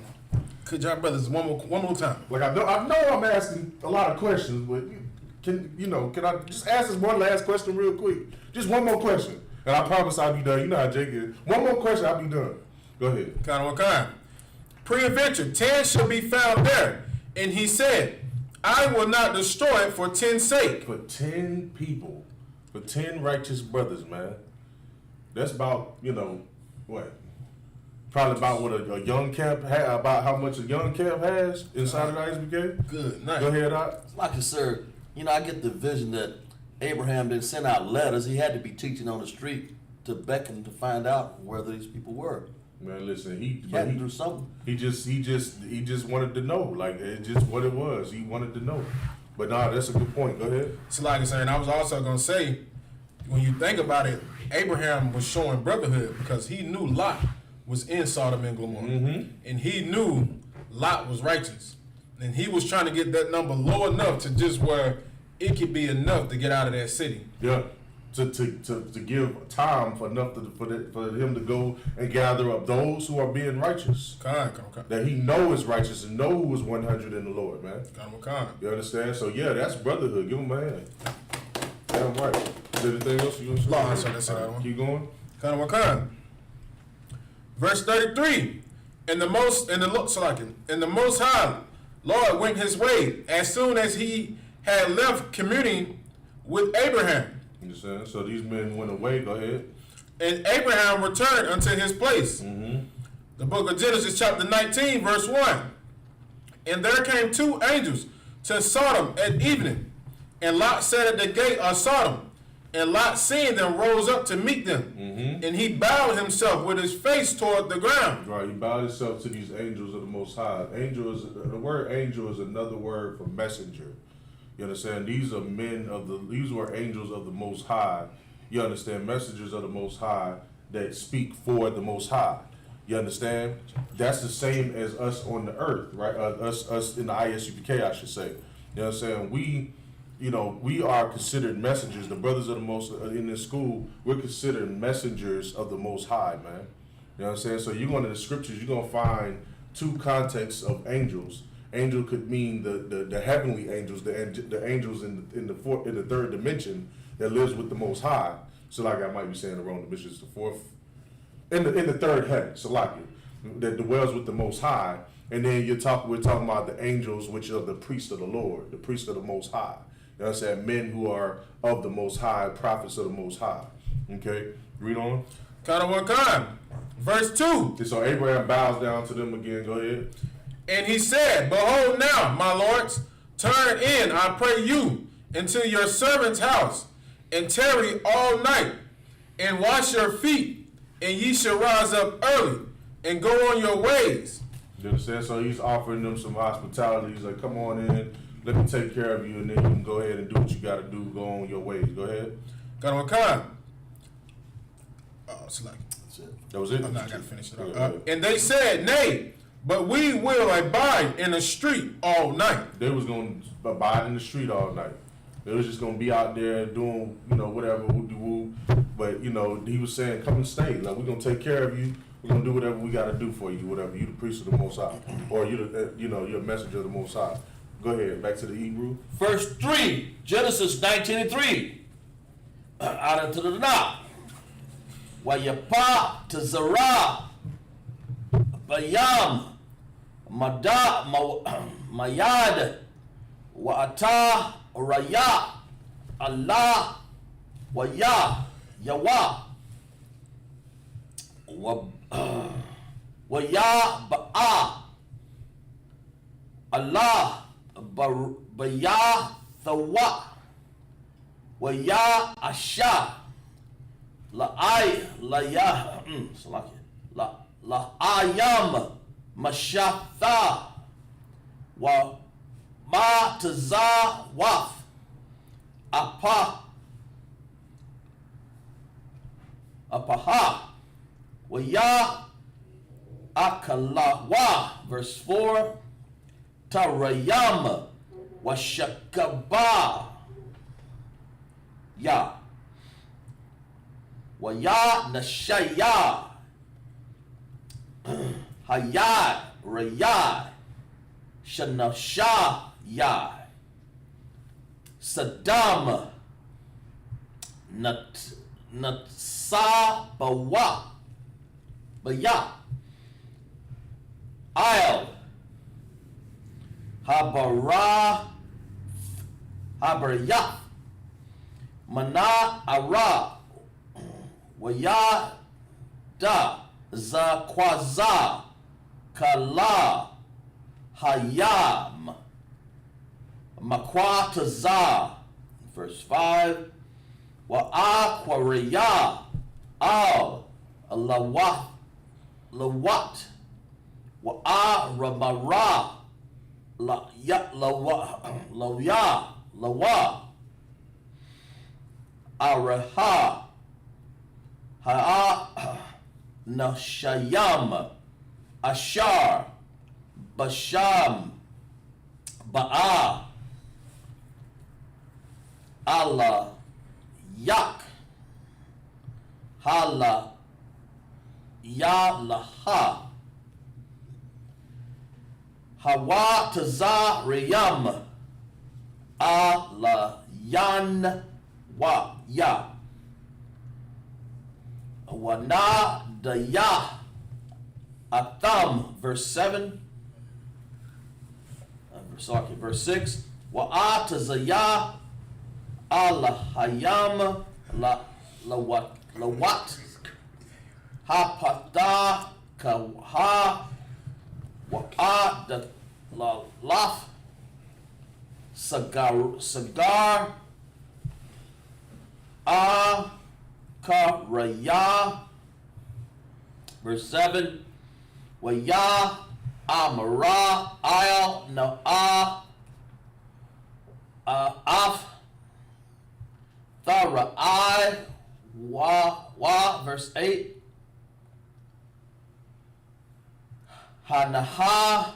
could y'all brothers one more time? Like I know I'm asking a lot of questions, but can I just ask this one last question real quick? Just one more question, and I promise I'll be done. You know how Jake is. One more question, I'll be done. Go ahead. Kind. Peradventure 10 shall be found there, and he said, I will not destroy it for 10's sake. For 10 people, for 10 righteous brothers, man. That's about, what? Probably about what a young camp about how much a young camp has inside of the ISUPK. Good night. Go ahead, Doc. Like I said, I get the vision that Abraham didn't send out letters. He had to be teaching on the street to beckon to find out whether these people were. Man, listen, he had to do something. He just wanted to know. Like, it's just what it was. He wanted to know. But nah, that's a good point. Go ahead. So like I was saying, I was also gonna say, when you think about it, Abraham was showing brotherhood because he knew Lot was in Sodom and Gomorrah, and he knew Lot was righteous, and he was trying to get that number low enough to just where it could be enough to get out of that city. Yeah. To give time for enough for him to go and gather up those who are being righteous. Come. That he know is righteous and know who is 100 in the Lord, man. Come. You understand? So yeah, that's brotherhood. Give him a hand. Damn right. Is there anything else you want to say? No, that's it. Keep going. Come. Verse 33. And the most high Lord went his way as soon as he had left communing with Abraham. You understand? So these men went away. Go ahead. And Abraham returned unto his place. The book of Genesis chapter 19 verse 1. And there came 2 angels to Sodom at evening. And Lot sat at the gate of Sodom. And Lot, seeing them, rose up to meet them. And he bowed himself with his face toward the ground. Right, he bowed himself to these angels of the Most High. The word angel is another word for messenger. You understand? These were angels of the Most High. You understand? Messengers of the Most High that speak for the Most High. You understand? That's the same as us on the earth, right? Us in the ISUPK, I should say. You know what I'm saying? We are considered messengers. The brothers of the Most in this school, we're considered messengers of the Most High, man. You know what I'm saying? So you go into the scriptures, you're gonna find 2 contexts of angels. Angel could mean the heavenly angels, the angels in the 3rd dimension that lives with the Most High. So like I might be saying the wrong dimension, it's the 4th in the 3rd heaven. So like that dwells with the Most High. And then we're talking about the angels, which are the priests of the Lord, the priests of the Most High. You know what I'm saying? Men who are of the Most High, prophets of the Most High. Okay? Read on. Verse 2. So Abraham bows down to them again. Go ahead. And he said, Behold now, my lords, turn in, I pray you, into your servant's house, and tarry all night, and wash your feet, and ye shall rise up early, and go on your ways. You understand? So he's offering them some hospitality. He's like, come on in, let me take care of you, and then you can go ahead and do what you got to do, go on your ways. Go ahead. It's like, that was it? I got to finish it up. And they said, Nay, but we will abide in the street all night. They was going to abide in the street all night. They was just going to be out there doing, whatever, woo-de-woo. But, he was saying, come and stay. Like, we're going to take care of you. We're going to do whatever we got to do for you, whatever. You the priest of the Most High. Or you're a messenger of the Most High. Go ahead, back to the Hebrew. Verse 3, Genesis 19:3. Out into the Tanakh. Wayapa to Zerah. Bayam. Mayad. Wa'ata. Raya. Allah. Waya. Yawa. Waya Ba'a. Allah. Baya Thawa. Waya Asha. La'ay Laya La'ayam Mashatha. Wa Ma Taza Waf. Apaha. Waya Akalawa. Verse 4. Tarayam Washakaba Ya Waya Nashaya Hayad Rayad Shanasha Ya Saddam Natsa Bawa Baya I'll Habarya Mana Ara Waya Da Zakwaza Kala Hayam Makwataza. Verse 5. Wa'akwaraya Al Lawat Wa'a Ramara lawa, araha, nashayam, ashar, basham, ba'a, Allah, yak, hala, yalaha, hawa taza riyam, ala yan wa ya, wana daya, atam, verse 7, verse 6, wa atazaya, ala hayam, lawat, hapata, kaha, wa'ad, la laf, sagar, karaya, verse 7, waya, amara, ayal, no, af, thara, I, wa, verse 8, hanaha,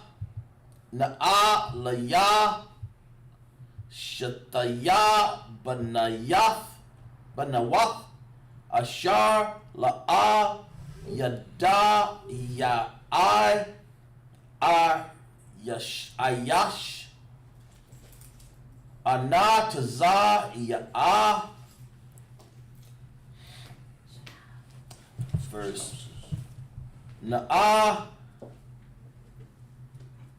na'a, laya, shataya, banawath, ashar, la'a, yada, ya'ai, ayash, ana, taza, ya'a, verse na'a,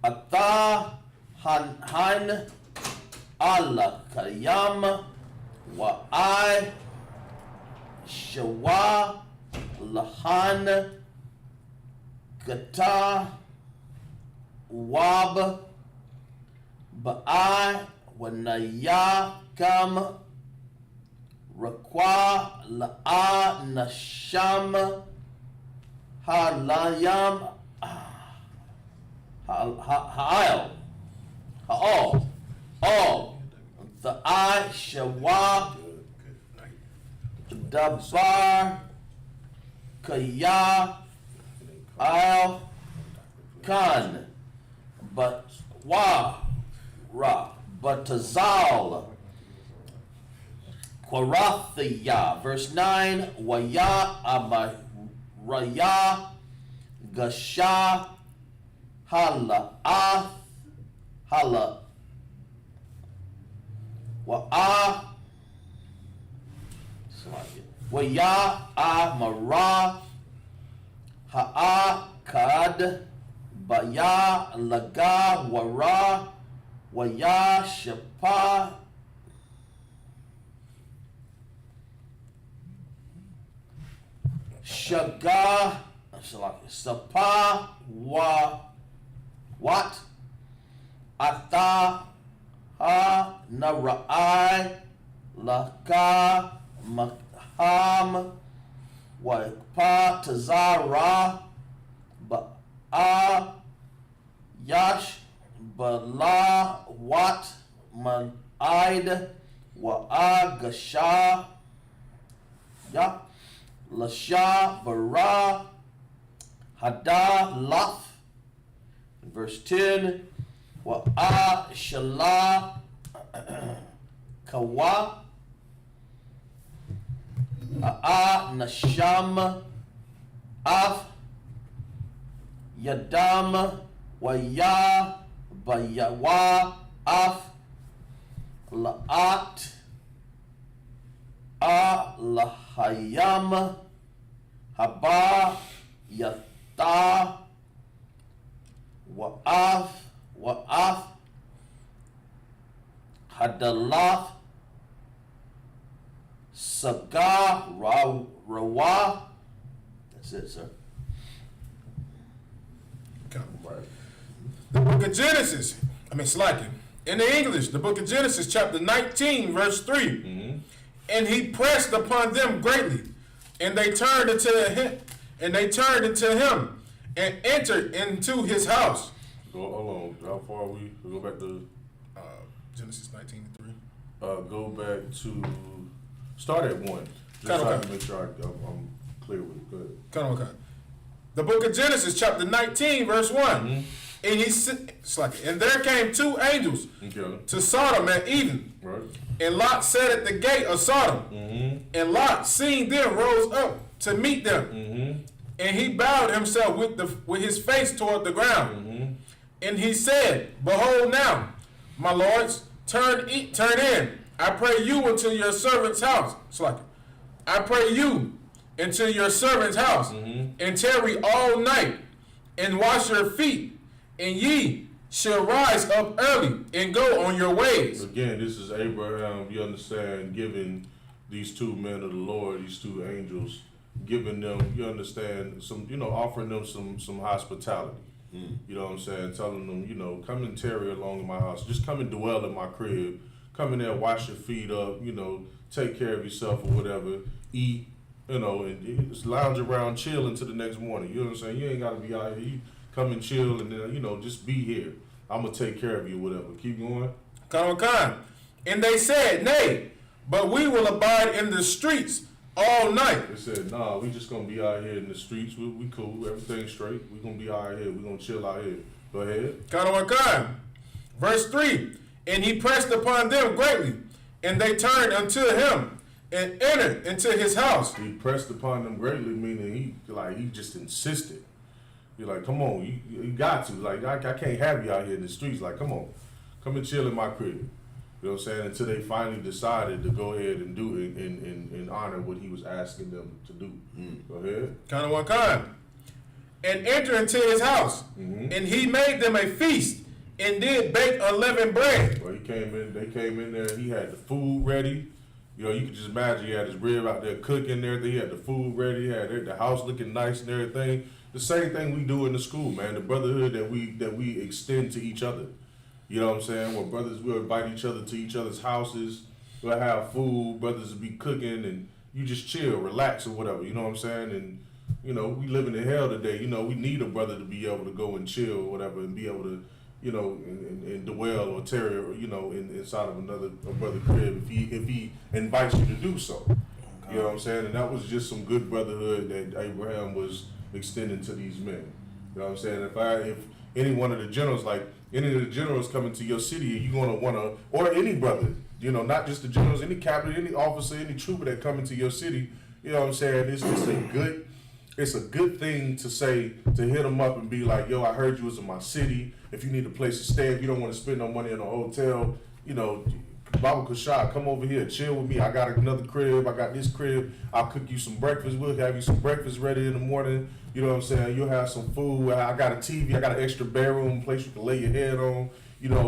ata, han, Allah, kayam, wa'ai, shawa, lahan, gata, wab, ba'i, wanaya, kam, rakwa, la'a, nasham, halayam, ha'al, all, the I, shawa, dabar, kaya, al, kan, but wa, ra, batazal, Quarathia, verse 9, waya, amaraya, gasha, hala, hala, waya, amara, kad, baya, laga, wara, waya, shapa, shaga, sapa, wat, ata, nara'ai, laka, maham, waipa, tazara, ba'a, yash, bala, wat, man'aid, wa'a, gasha, ya, lasha, bara, hada, laf. Verse 10, wa'a, shala, kawa, a'a, nasham, af, yadam, waya, bayawa, af, la'at, lahayam, haba, yata, wa'af, hadalaf, saga, rawa. That's it, sir. The book of Genesis, in the English, the book of Genesis, chapter 19, verse 3. Mm-hmm. And he pressed upon them greatly, and they turned into him, and entered into his house. Hold on. How far are we? We'll go back to Genesis 19:3. go back to start at 1. Just trying to make sure I'm clear with it. Go ahead. Come on. The book of Genesis, chapter 19, verse 1. Mm-hmm. And he said, and there came 2 angels to Sodom at Eden. Right. And Lot sat at the gate of Sodom. Mm-hmm. And Lot, seeing them, rose up to meet them. Mm-hmm. And he bowed himself with his face toward the ground. Mm-hmm. And he said, Behold now, my lords, turn in. I pray you into your servant's house. I pray you into your servant's house, and tarry all night, and wash your feet, and ye shall rise up early and go on your ways. Again, this is Abraham, you understand, giving these 2 men of the Lord, these 2 angels, giving them, you understand, some, offering them some hospitality. You know what I'm saying? Telling them, come and tarry along in my house. Just come and dwell in my crib. Come in there, wash your feet up, take care of yourself or whatever. Eat, and just lounge around, chill until the next morning. You know what I'm saying? You ain't got to be out here. You come and chill and then, just be here. I'm going to take care of you, whatever. Keep going. Come. And they said, Nay, but we will abide in the streets all night. They said, nah, we just going to be out here in the streets. We cool. Everything's straight. We going to be out here. We going to chill out here. Go ahead. Come. Verse 3. And he pressed upon them greatly, and they turned unto him and entered into his house. He pressed upon them greatly, meaning he just insisted. You're like, come on, you got to. Like, I can't have you out here in the streets. Like, come on, come and chill in my crib. You know what I'm saying? Until they finally decided to go ahead and do it and honor what he was asking them to do. Go ahead. Come. And enter into his house, and he made them a feast, and did bake unleavened bread. Well, they came in there, he had the food ready. You could just imagine he had his rib out there cooking and everything. He had the food ready, he had the house looking nice and everything. The same thing we do in the school, man. The brotherhood that we extend to each other. You know what I'm saying? Where brothers will invite each other to each other's houses. We'll have food, brothers will be cooking, and you just chill, relax or whatever. You know what I'm saying? And we living in hell today. We need a brother to be able to go and chill or whatever, and be able to and dwell or tarry, inside of a brother crib if he invites you to do so. You know what I'm saying? And that was just some good brotherhood that Abraham was extending to these men. You know what I'm saying? If any one of the generals, come into your city, you're gonna wanna, or any brother, not just the generals, any captain, any officer, any trooper that come into your city, you know what I'm saying? It's a good thing to say, to hit them up and be like, yo, I heard you was in my city. If you need a place to stay, if you don't want to spend no money in a hotel, Baba Kushah, come over here, chill with me. I got another crib. I got this crib. I'll cook you some breakfast. We'll have you some breakfast ready in the morning. You know what I'm saying? You'll have some food. I got a TV. I got an extra bedroom place you can lay your head on.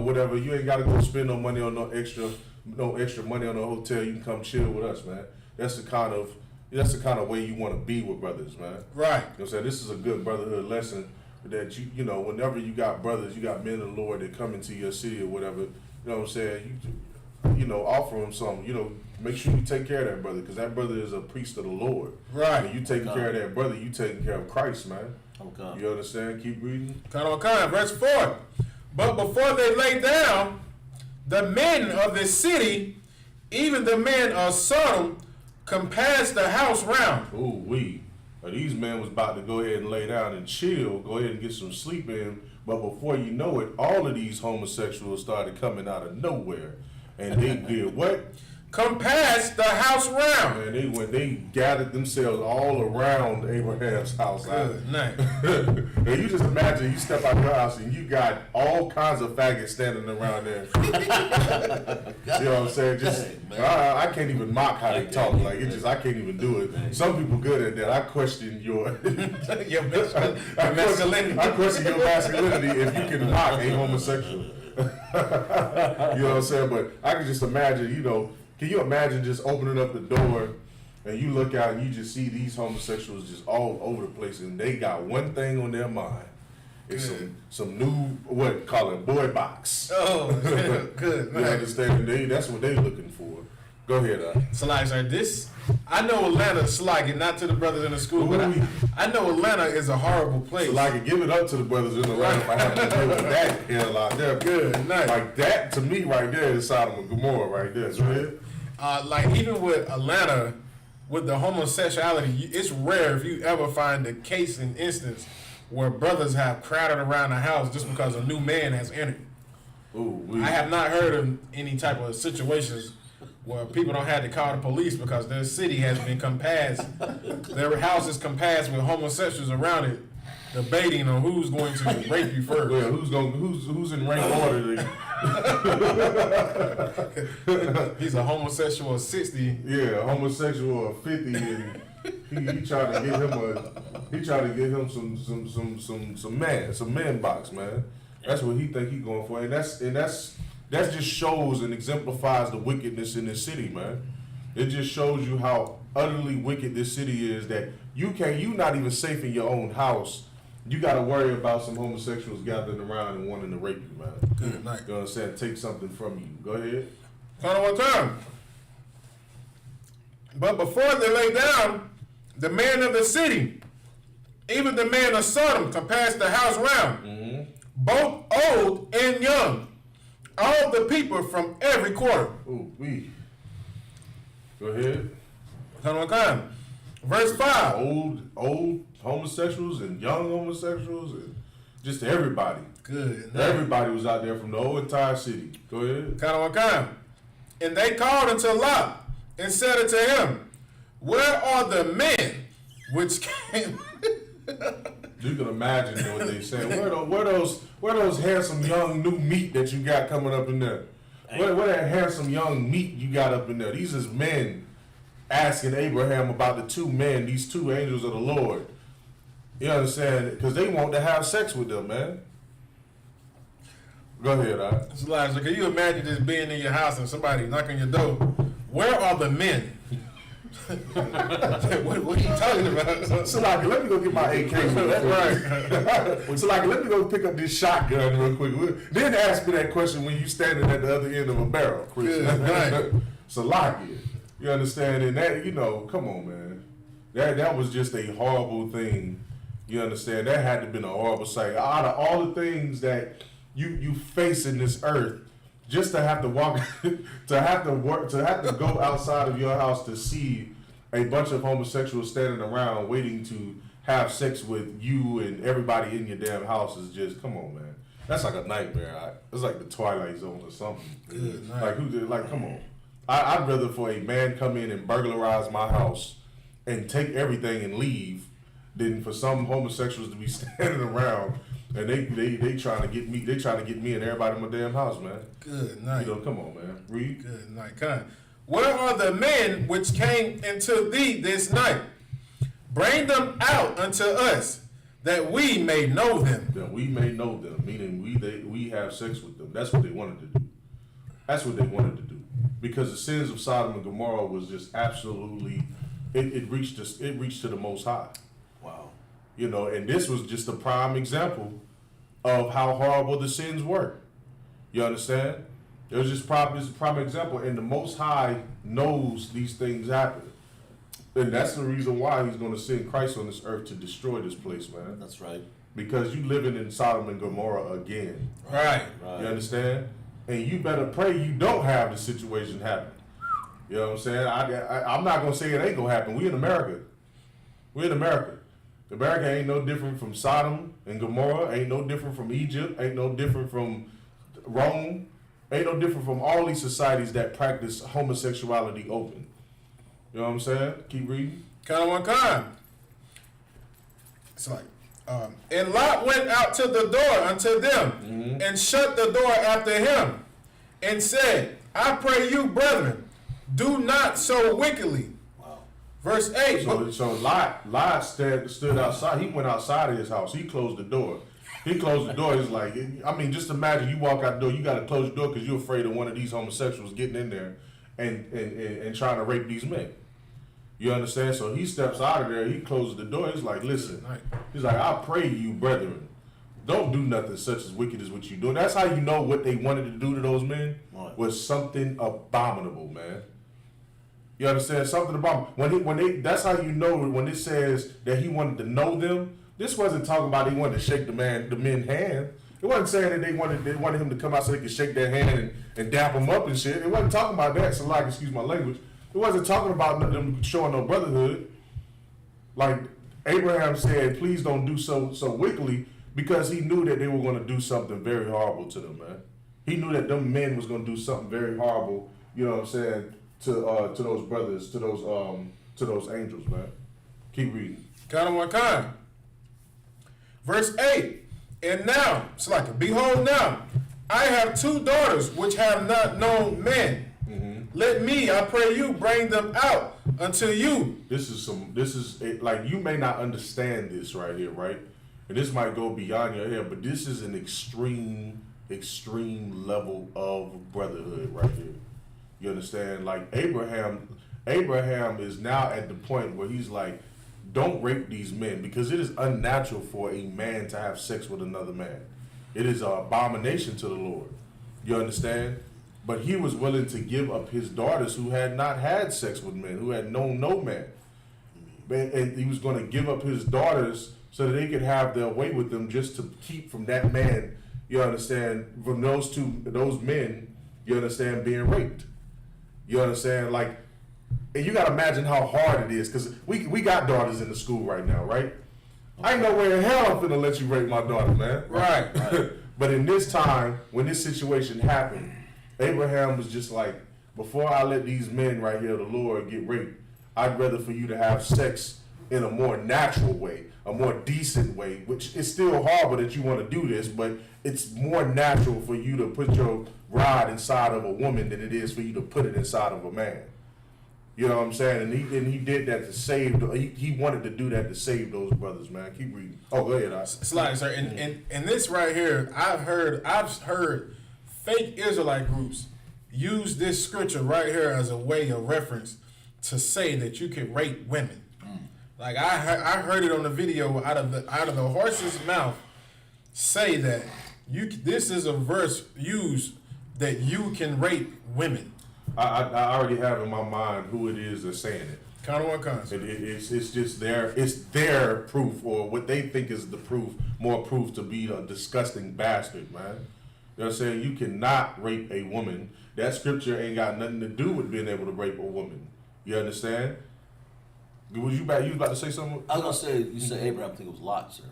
Whatever. You ain't got to go spend no money on no extra money on a hotel. You can come chill with us, man. That's the kind of way you want to be with brothers, man. Right. You know what I'm saying? This is a good brotherhood lesson that whenever you got brothers, you got men of the Lord that come into your city or whatever, you know what I'm saying? Offer them something, make sure you take care of that brother, because that brother is a priest of the Lord. Right. And you taking care of that brother, you taking care of Christ, man. Okay. You understand? Keep reading. Verse 4. But before they lay down, the men of the city, even the men of Sodom, compassed the house round. These men was about to go ahead and lay down and chill, go ahead and get some sleep in, but before you know it, all of these homosexuals started coming out of nowhere. And they did what? Compassed the house round. Man, they gathered themselves all around Abraham's house. Good night. And you just imagine you step out your house and you got all kinds of faggots standing around there. You know what I'm saying? I can't even mock how they talk. Like I can't even do it. Some people good at that. I question your masculinity. I question your masculinity if you can mock a homosexual. You know what I'm saying? But I can just imagine, can you imagine just opening up the door and you look out and you just see these homosexuals just all over the place, and they got one thing on their mind. It's some new, boy box. Oh, good. You understand? That's what they looking for. Go ahead, So like, sir, I know Atlanta, Slaggy, not to the brothers in the school, but I know Atlanta is a horrible place. So like, give it up to the brothers in Atlanta for having to deal with that hell out there. Good night. Like that, to me, right there is Sodom and Gomorrah right there. That's right. Like even with Atlanta, with the homosexuality, it's rare if you ever find a case and instance where brothers have crowded around the house just because a new man has entered. Ooh, I have not heard of any type of situations where people don't have to call the police because their city has been compassed, their house is compassed with homosexuals around it, debating on who's going to rape you first. Well, who's in rank order? He's a homosexual of 60. Yeah, a homosexual of 50, and he tried to get him some man box, man. That's what he think he going for, and that just shows and exemplifies the wickedness in this city, man. It just shows you how utterly wicked this city is, that you not even safe in your own house. You got to worry about some homosexuals gathering around and wanting to rape you, man. Good night. You know what I'm saying? Take something from you. Go ahead. Kind of one time. But before they lay down, the man of the city, even the man of Sodom, compassed the house round, both old and young, all the people from every quarter. Ooh, Go ahead. Kind of one time. Verse 5. Old homosexuals and young homosexuals and just everybody. Good. Everybody was out there from the whole entire city. Go ahead. Kind of one kind. And they called unto Lot and said unto him, where are the men which came? You can imagine what they saying. Where those handsome young new meat that you got coming up in there? Where that handsome young meat you got up in there? These is men asking Abraham about the two men, these two angels of the Lord. You understand? Because they want to have sex with them, man. Go ahead, all right. Elijah, can you imagine just being in your house and somebody knocking your door? Where are the men? what are you talking about? So like, let me go get my AK. Right. So like, let me go pick up this shotgun real quick. Then ask me that question when you standing at the other end of a barrel, Chris. Right. So like it. You understand? And that, come on, man. That was just a horrible thing. You understand? That had to have been a horrible sight. Out of all the things that you face in this earth, just to have to walk, to have to work, to have to go outside of your house to see a bunch of homosexuals standing around waiting to have sex with you and everybody in your damn house is just, come on, man. That's like a nightmare. It's like the Twilight Zone or something. Good night. Like, come on. I'd rather for a man come in and burglarize my house and take everything and leave than for some homosexuals to be standing around and they trying to get me. They trying to get me and everybody in my damn house, man. Good night. Come on, man. Read. Good night. Come on. Where are the men which came into thee this night? Bring them out unto us, that we may know them. That we may know them, meaning we have sex with them. That's what they wanted to do. That's what they wanted to do. Because the sins of Sodom and Gomorrah was just absolutely, it reached to the Most High. Wow. And this was just a prime example of how horrible the sins were. You understand? It was just a prime example, and the Most High knows these things happen. And that's the reason why he's going to send Christ on this earth to destroy this place, man. That's right. Because you living in Sodom and Gomorrah again. Right. You understand? And you better pray you don't have the situation happen. You know what I'm saying? I'm not going to say it ain't going to happen. We in America. America ain't no different from Sodom and Gomorrah, ain't no different from Egypt, ain't no different from Rome, ain't no different from all these societies that practice homosexuality open. You know what I'm saying? Keep reading. Kind of one kind. It's like, and Lot went out to the door unto them, and shut the door after him, and said, I pray you, brethren, do not so wickedly. Wow. Verse 8. So Lot stood outside. He went outside of his house. He closed the door. He's like, just imagine you walk out the door. You got to close the door because you're afraid of one of these homosexuals getting in there and trying to rape these men. You understand? So he steps out of there. He closes the door. He's like, listen. He's like, I pray you, brethren, don't do nothing such as wicked as what you're doing. That's how you know what they wanted to do to those men was something abominable, man. You understand? Something about when they that's how you know when it says that he wanted to know them. This wasn't talking about he wanted to shake the men's hand. It wasn't saying that they wanted him to come out so they could shake their hand and dap him up and shit. It wasn't talking about that. So excuse my language. It wasn't talking about them showing no brotherhood. Like Abraham said, please don't do so wickedly, because he knew that they were going to do something very horrible to them, man. He knew that them men was going to do something very horrible. You know what I'm saying? To those brothers, to those angels, man. Keep reading. Count on one kind. Verse 8. And now, it's like, behold now, I have 2 daughters which have not known men. Mm-hmm. Let me, I pray you, bring them out unto you. This is like, you may not understand this right here, right? And this might go beyond your head, but this is an extreme level of brotherhood right here. You understand? Like Abraham is now at the point where he's like, don't rape these men, because it is unnatural for a man to have sex with another man. It is an abomination to the Lord. You understand? But he was willing to give up his daughters who had not had sex with men, who had known no man. And he was going to give up his daughters so that they could have their way with them, just to keep from that man, you understand, from those men, you understand, being raped. You understand? Like, and you gotta imagine how hard it is, because we got daughters in the school right now, right? I ain't no way in hell I'm finna let you rape my daughter, man. Right. But in this time, when this situation happened, Abraham was just like, before I let these men right here, the Lord, get raped, I'd rather for you to have sex in a more natural way, a more decent way, which is still horrible that you want to do this, but it's more natural for you to put your rod inside of a woman than it is for you to put it inside of a man. You know what I'm saying? And he did that to save. He wanted to do that to save those brothers, man. Keep reading. Oh, go ahead. Slide, sir. And this right here, I've heard fake Israelite groups use this scripture right here as a way of reference to say that you can rape women. Like I heard it on the video out of the horse's mouth say that this is a verse used that you can rape women. I already have in my mind who it is that's saying it. Count on one concept. It's just their proof, or what they think is the proof, more proof to be a disgusting bastard, man. You know what I'm saying? You cannot rape a woman. That scripture ain't got nothing to do with being able to rape a woman. You understand? You was about to say something? I was gonna say, you said Abraham, I think it was Lot, sir.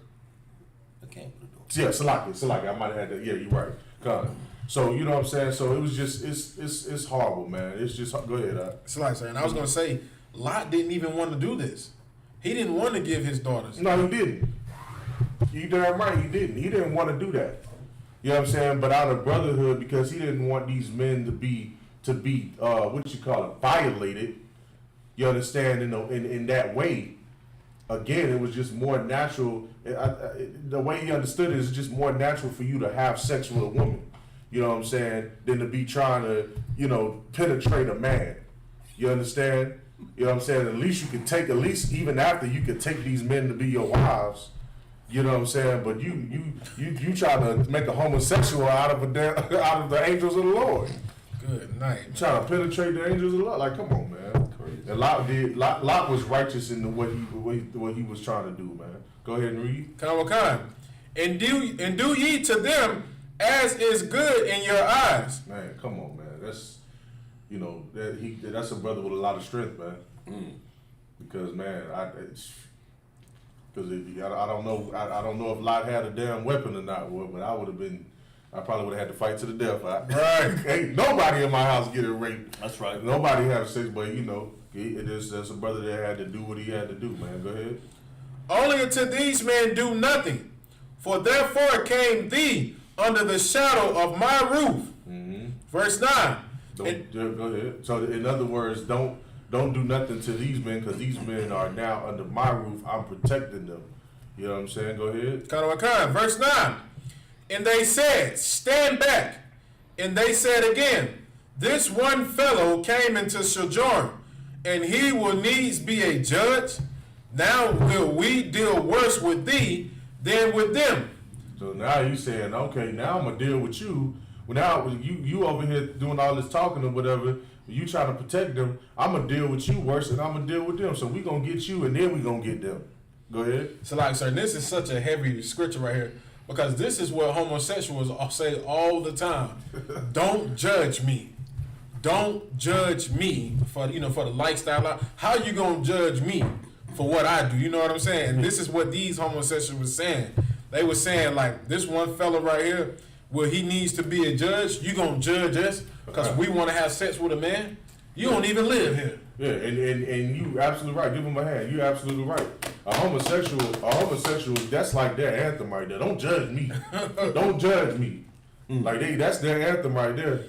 I can't put it on. Yeah, Salaki. I might have had that. Yeah, you're right. Come on. So you know what I'm saying. So it was just it's horrible, man. It's just go ahead. Slide, sir. And I was gonna say, Lot didn't even want to do this. He didn't want to give his daughters. No, he didn't. You damn right, he didn't. He didn't want to do that. You know what I'm saying? But out of brotherhood, because he didn't want these men to be what you call it, violated. You understand? In that way. Again, it was just more natural. The way he understood it is just more natural for you to have sex with a woman. You know what I'm saying? Than to be trying to, penetrate a man. You understand? You know what I'm saying? At least even after you could take these men to be your wives. You know what I'm saying? But you try to make a homosexual out of the angels of the Lord. Good night. You trying to penetrate the angels of the Lord? Like, come on, man. Crazy. And Lot was righteous in what he was trying to do, man. Go ahead and read. Come. And do ye to them as is good in your eyes. Man, come on, man. That's that's a brother with a lot of strength, man. Because man, I don't know if Lot had a damn weapon or not, but I probably would have had to fight to the death. Right? Ain't nobody in my house getting raped. That's right. Nobody had sex, but that's a brother that had to do what he had to do, man. Go ahead. Only unto these men do nothing, for therefore came thee under the shadow of my roof. Mm-hmm. Verse 9. Go ahead. So in other words, don't do nothing to these men, because these men are now under my roof. I'm protecting them. You know what I'm saying? Go ahead. Verse 9. And they said, stand back. And they said again, this one fellow came into sojourn, and he will needs be a judge. Now will we deal worse with thee than with them? So now you saying, okay, now I'm gonna deal with you. Well, now you over here doing all this talking or whatever, You trying to protect them. I'm going to deal with you worse than I'm going to deal with them. So we going to get you and then we going to get them. Go ahead. So like, sir, this is such a heavy scripture right here because this is what homosexuals say all the time. Don't judge me. Don't judge me for the lifestyle. How you going to judge me for what I do? You know what I'm saying? And this is what these homosexuals were saying. They were saying like, this one fella right here, well, he needs to be a judge. You going to judge us because we want to have sex with a man? You don't even live here. Yeah, and you absolutely right. Give him a hand. You absolutely right. A homosexual, that's like their anthem right there. Don't judge me. Don't judge me. Like that's their anthem right there.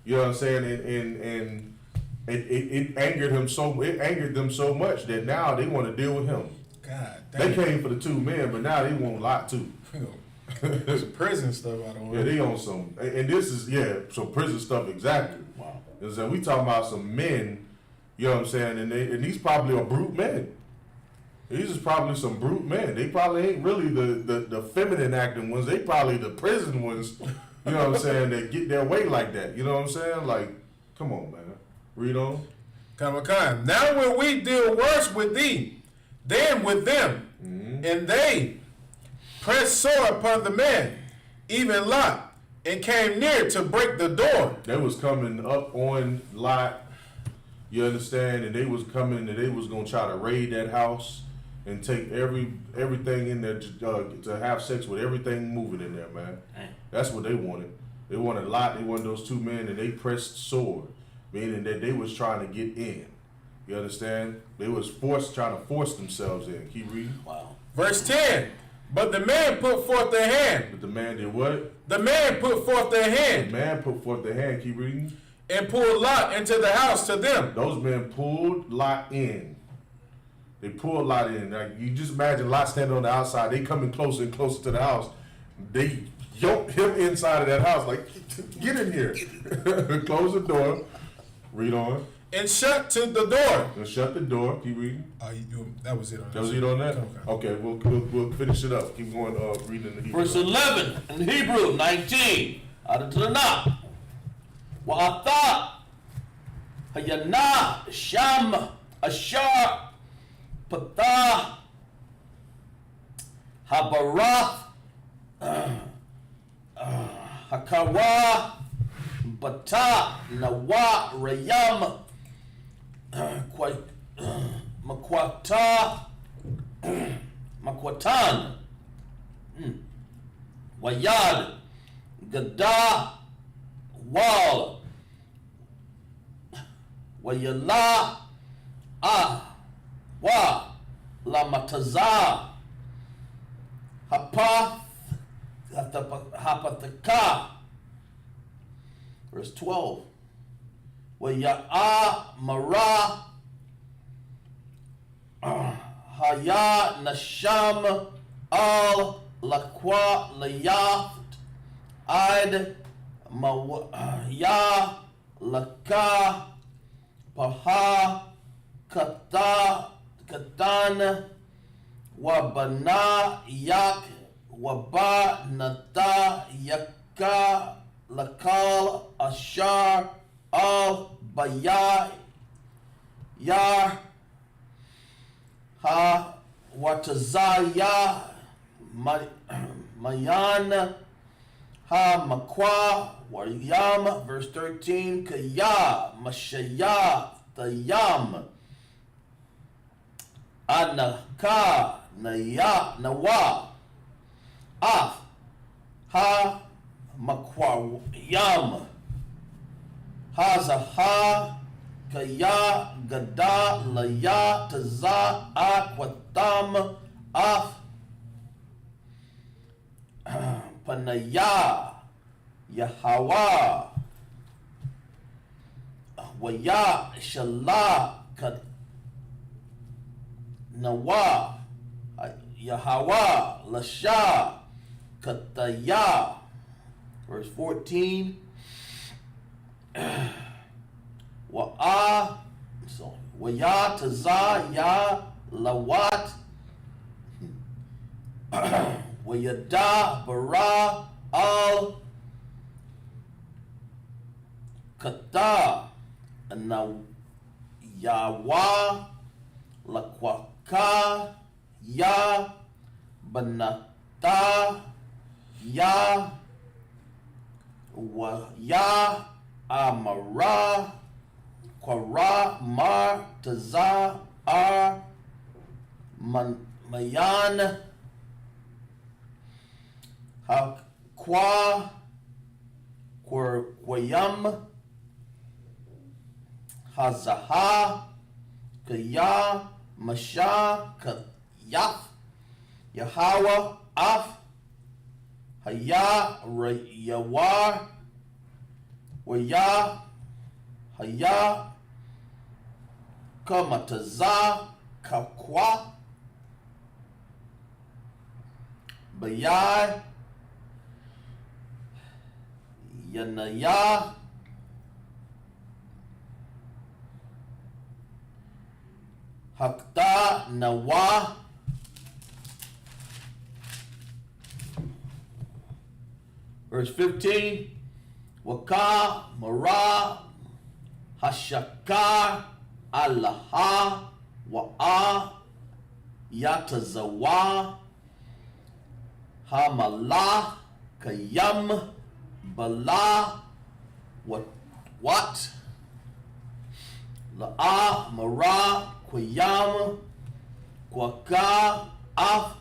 You know what I'm saying? And it angered them so much that now they want to deal with him. God damn. They came for the two men, but now they want a lot too. There's prison stuff I don't know. Yeah, they on some, and this is some prison stuff exactly. Wow. And so we talking about some men, you know what I'm saying, and these probably are brute men. These is probably some brute men. They probably ain't really the feminine acting ones. They probably the prison ones, you know what I'm saying, that get their way like that. You know what I'm saying? Like, come on, man. Read on. Come. Now will we deal worse with thee than with them, and they pressed sore upon the man, even Lot, and came near to break the door. They was coming up on Lot, you understand, and they was coming and they was gonna try to raid that house and take everything in there to have sex with everything moving in there, man. That's what they wanted. They wanted Lot. They wanted those two men, and they pressed sore, meaning that they was trying to get in. You understand? They was trying to force themselves in. Keep reading. Wow. Verse 10. But the man put forth their hand. But the man did what? The man put forth their The hand man put forth their hand. Keep reading. and pulled Lot into the house to them. Those men pulled Lot in. They pulled Lot in. Like, you just imagine Lot standing on the outside. They coming closer and closer to the house. They yoked him inside of that house. Like, get in here. Close the door. Read on. And shut to the door. And shut the door. Keep reading. That was it. That was it on that? Okay, we'll finish it up. Keep going, reading the Hebrew. Verse 11 in Hebrew 19. Add to the knot. Wa'atha hayana sham ashar patah habarath hakawa bata nawa rayam makwatan wayad gada wal wayala wa lamataza hapathaka. Verse 12. Waya'a mara haya nasham al lakwa layaft ad ya laka paha katan wabana yak waba nata yaka lakal ashar al bayah ya ha watazaya mayan ha makwa waryam. Verse 13. Kaya mashaya tayam anaka naya nawa af ha makwa yam hazaha kaya gada laya taza akwatam af panaya yahawa waya shala kat nawa yahawa lasha kataya. Verse 14. Waya taza ya lawat wayada bara al kata na yawa la kwaka ya banata ya wa ya amara kwara mar taza ar mayan ha kwa kwayam hazaha kaya masha kayaf Yahawa af haya yawar waya haya kamataza kakwa bayai yanaya hakta nawa verse 15 waka mara hashakar alaha wa'a yatazawa hamala kayam bala what la'a mara kwayam kwaka af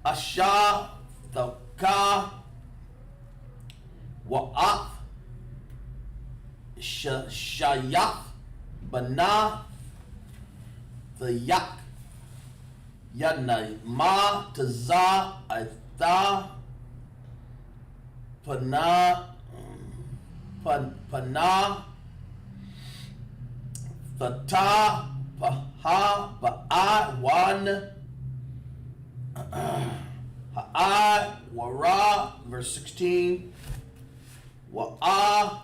asha thaka wa'af shayaf bana thayak yana ma taza aitha pana thata paha ba'a wan ha'a wara verse 16 wa'a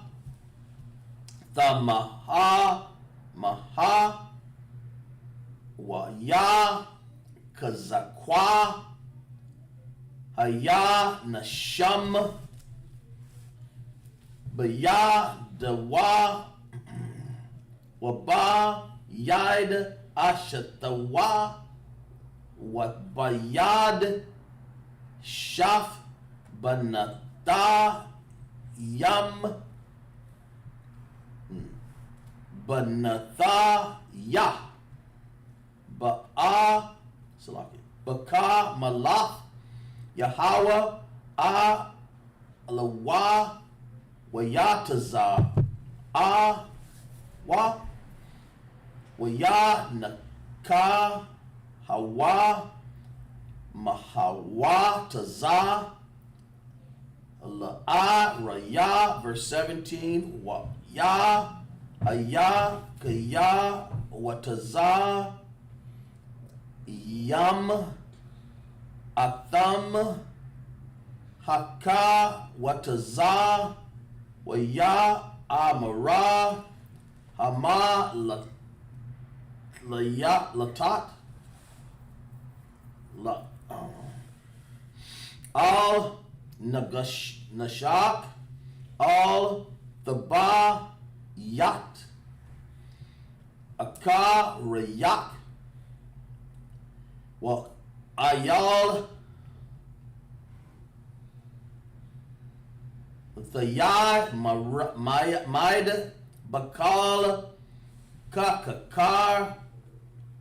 thamaha maha wa ya kazakwa haya nasham baya dawa waba yad ashatawa wa bayad shaf banata yam banatha ya ba'a salaki baka malach yahawa a lawa wayataza a wa waya naka hawa mahawa taza la'a raya verse 17 wa ya aya kaya wataza yam atham haka wataza waya amara hama latat la al nashak al thaba yat aka rayak wa ayal thayai maid bakal kakakar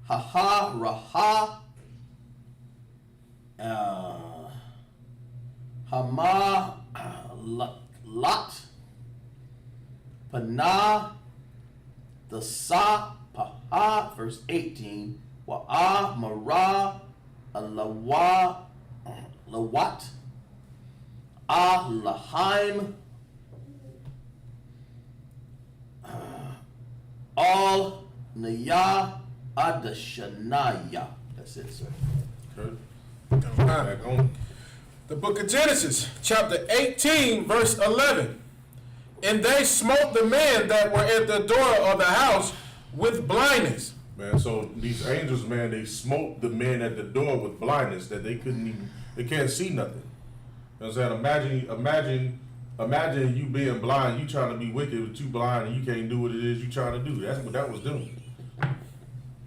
haha raha hama lat pana the sa paha verse 18 wa mara lawa lawat lahaim all naya adashanaya. That's it, sir. Okay. Back on. The book of Genesis, chapter 18, verse 11. And they smote the men that were at the door of the house with blindness. Man, so these angels, man, they smote the men at the door with blindness that they can't see nothing. You know what I'm saying? Imagine Imagine you being blind, you trying to be wicked, but you blind and you can't do what it is you trying to do. That's what that was doing.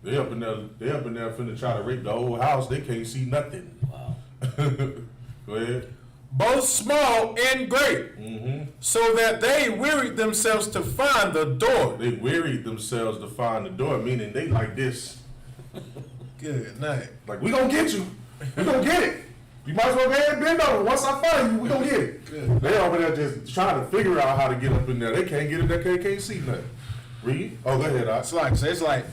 They up in there finna try to rape the whole house. They can't see nothing. Wow. Go ahead. Both small and great, so that they wearied themselves to find the door. They wearied themselves to find the door, meaning they like this. Good night. Like, we gonna get you. We gonna get it. You might as well go ahead and bend over. Once I find you, we gonna get it. Good. They over there just trying to figure out how to get up in there. They can't get in there, can't see nothing. Read. Oh, go ahead, It's like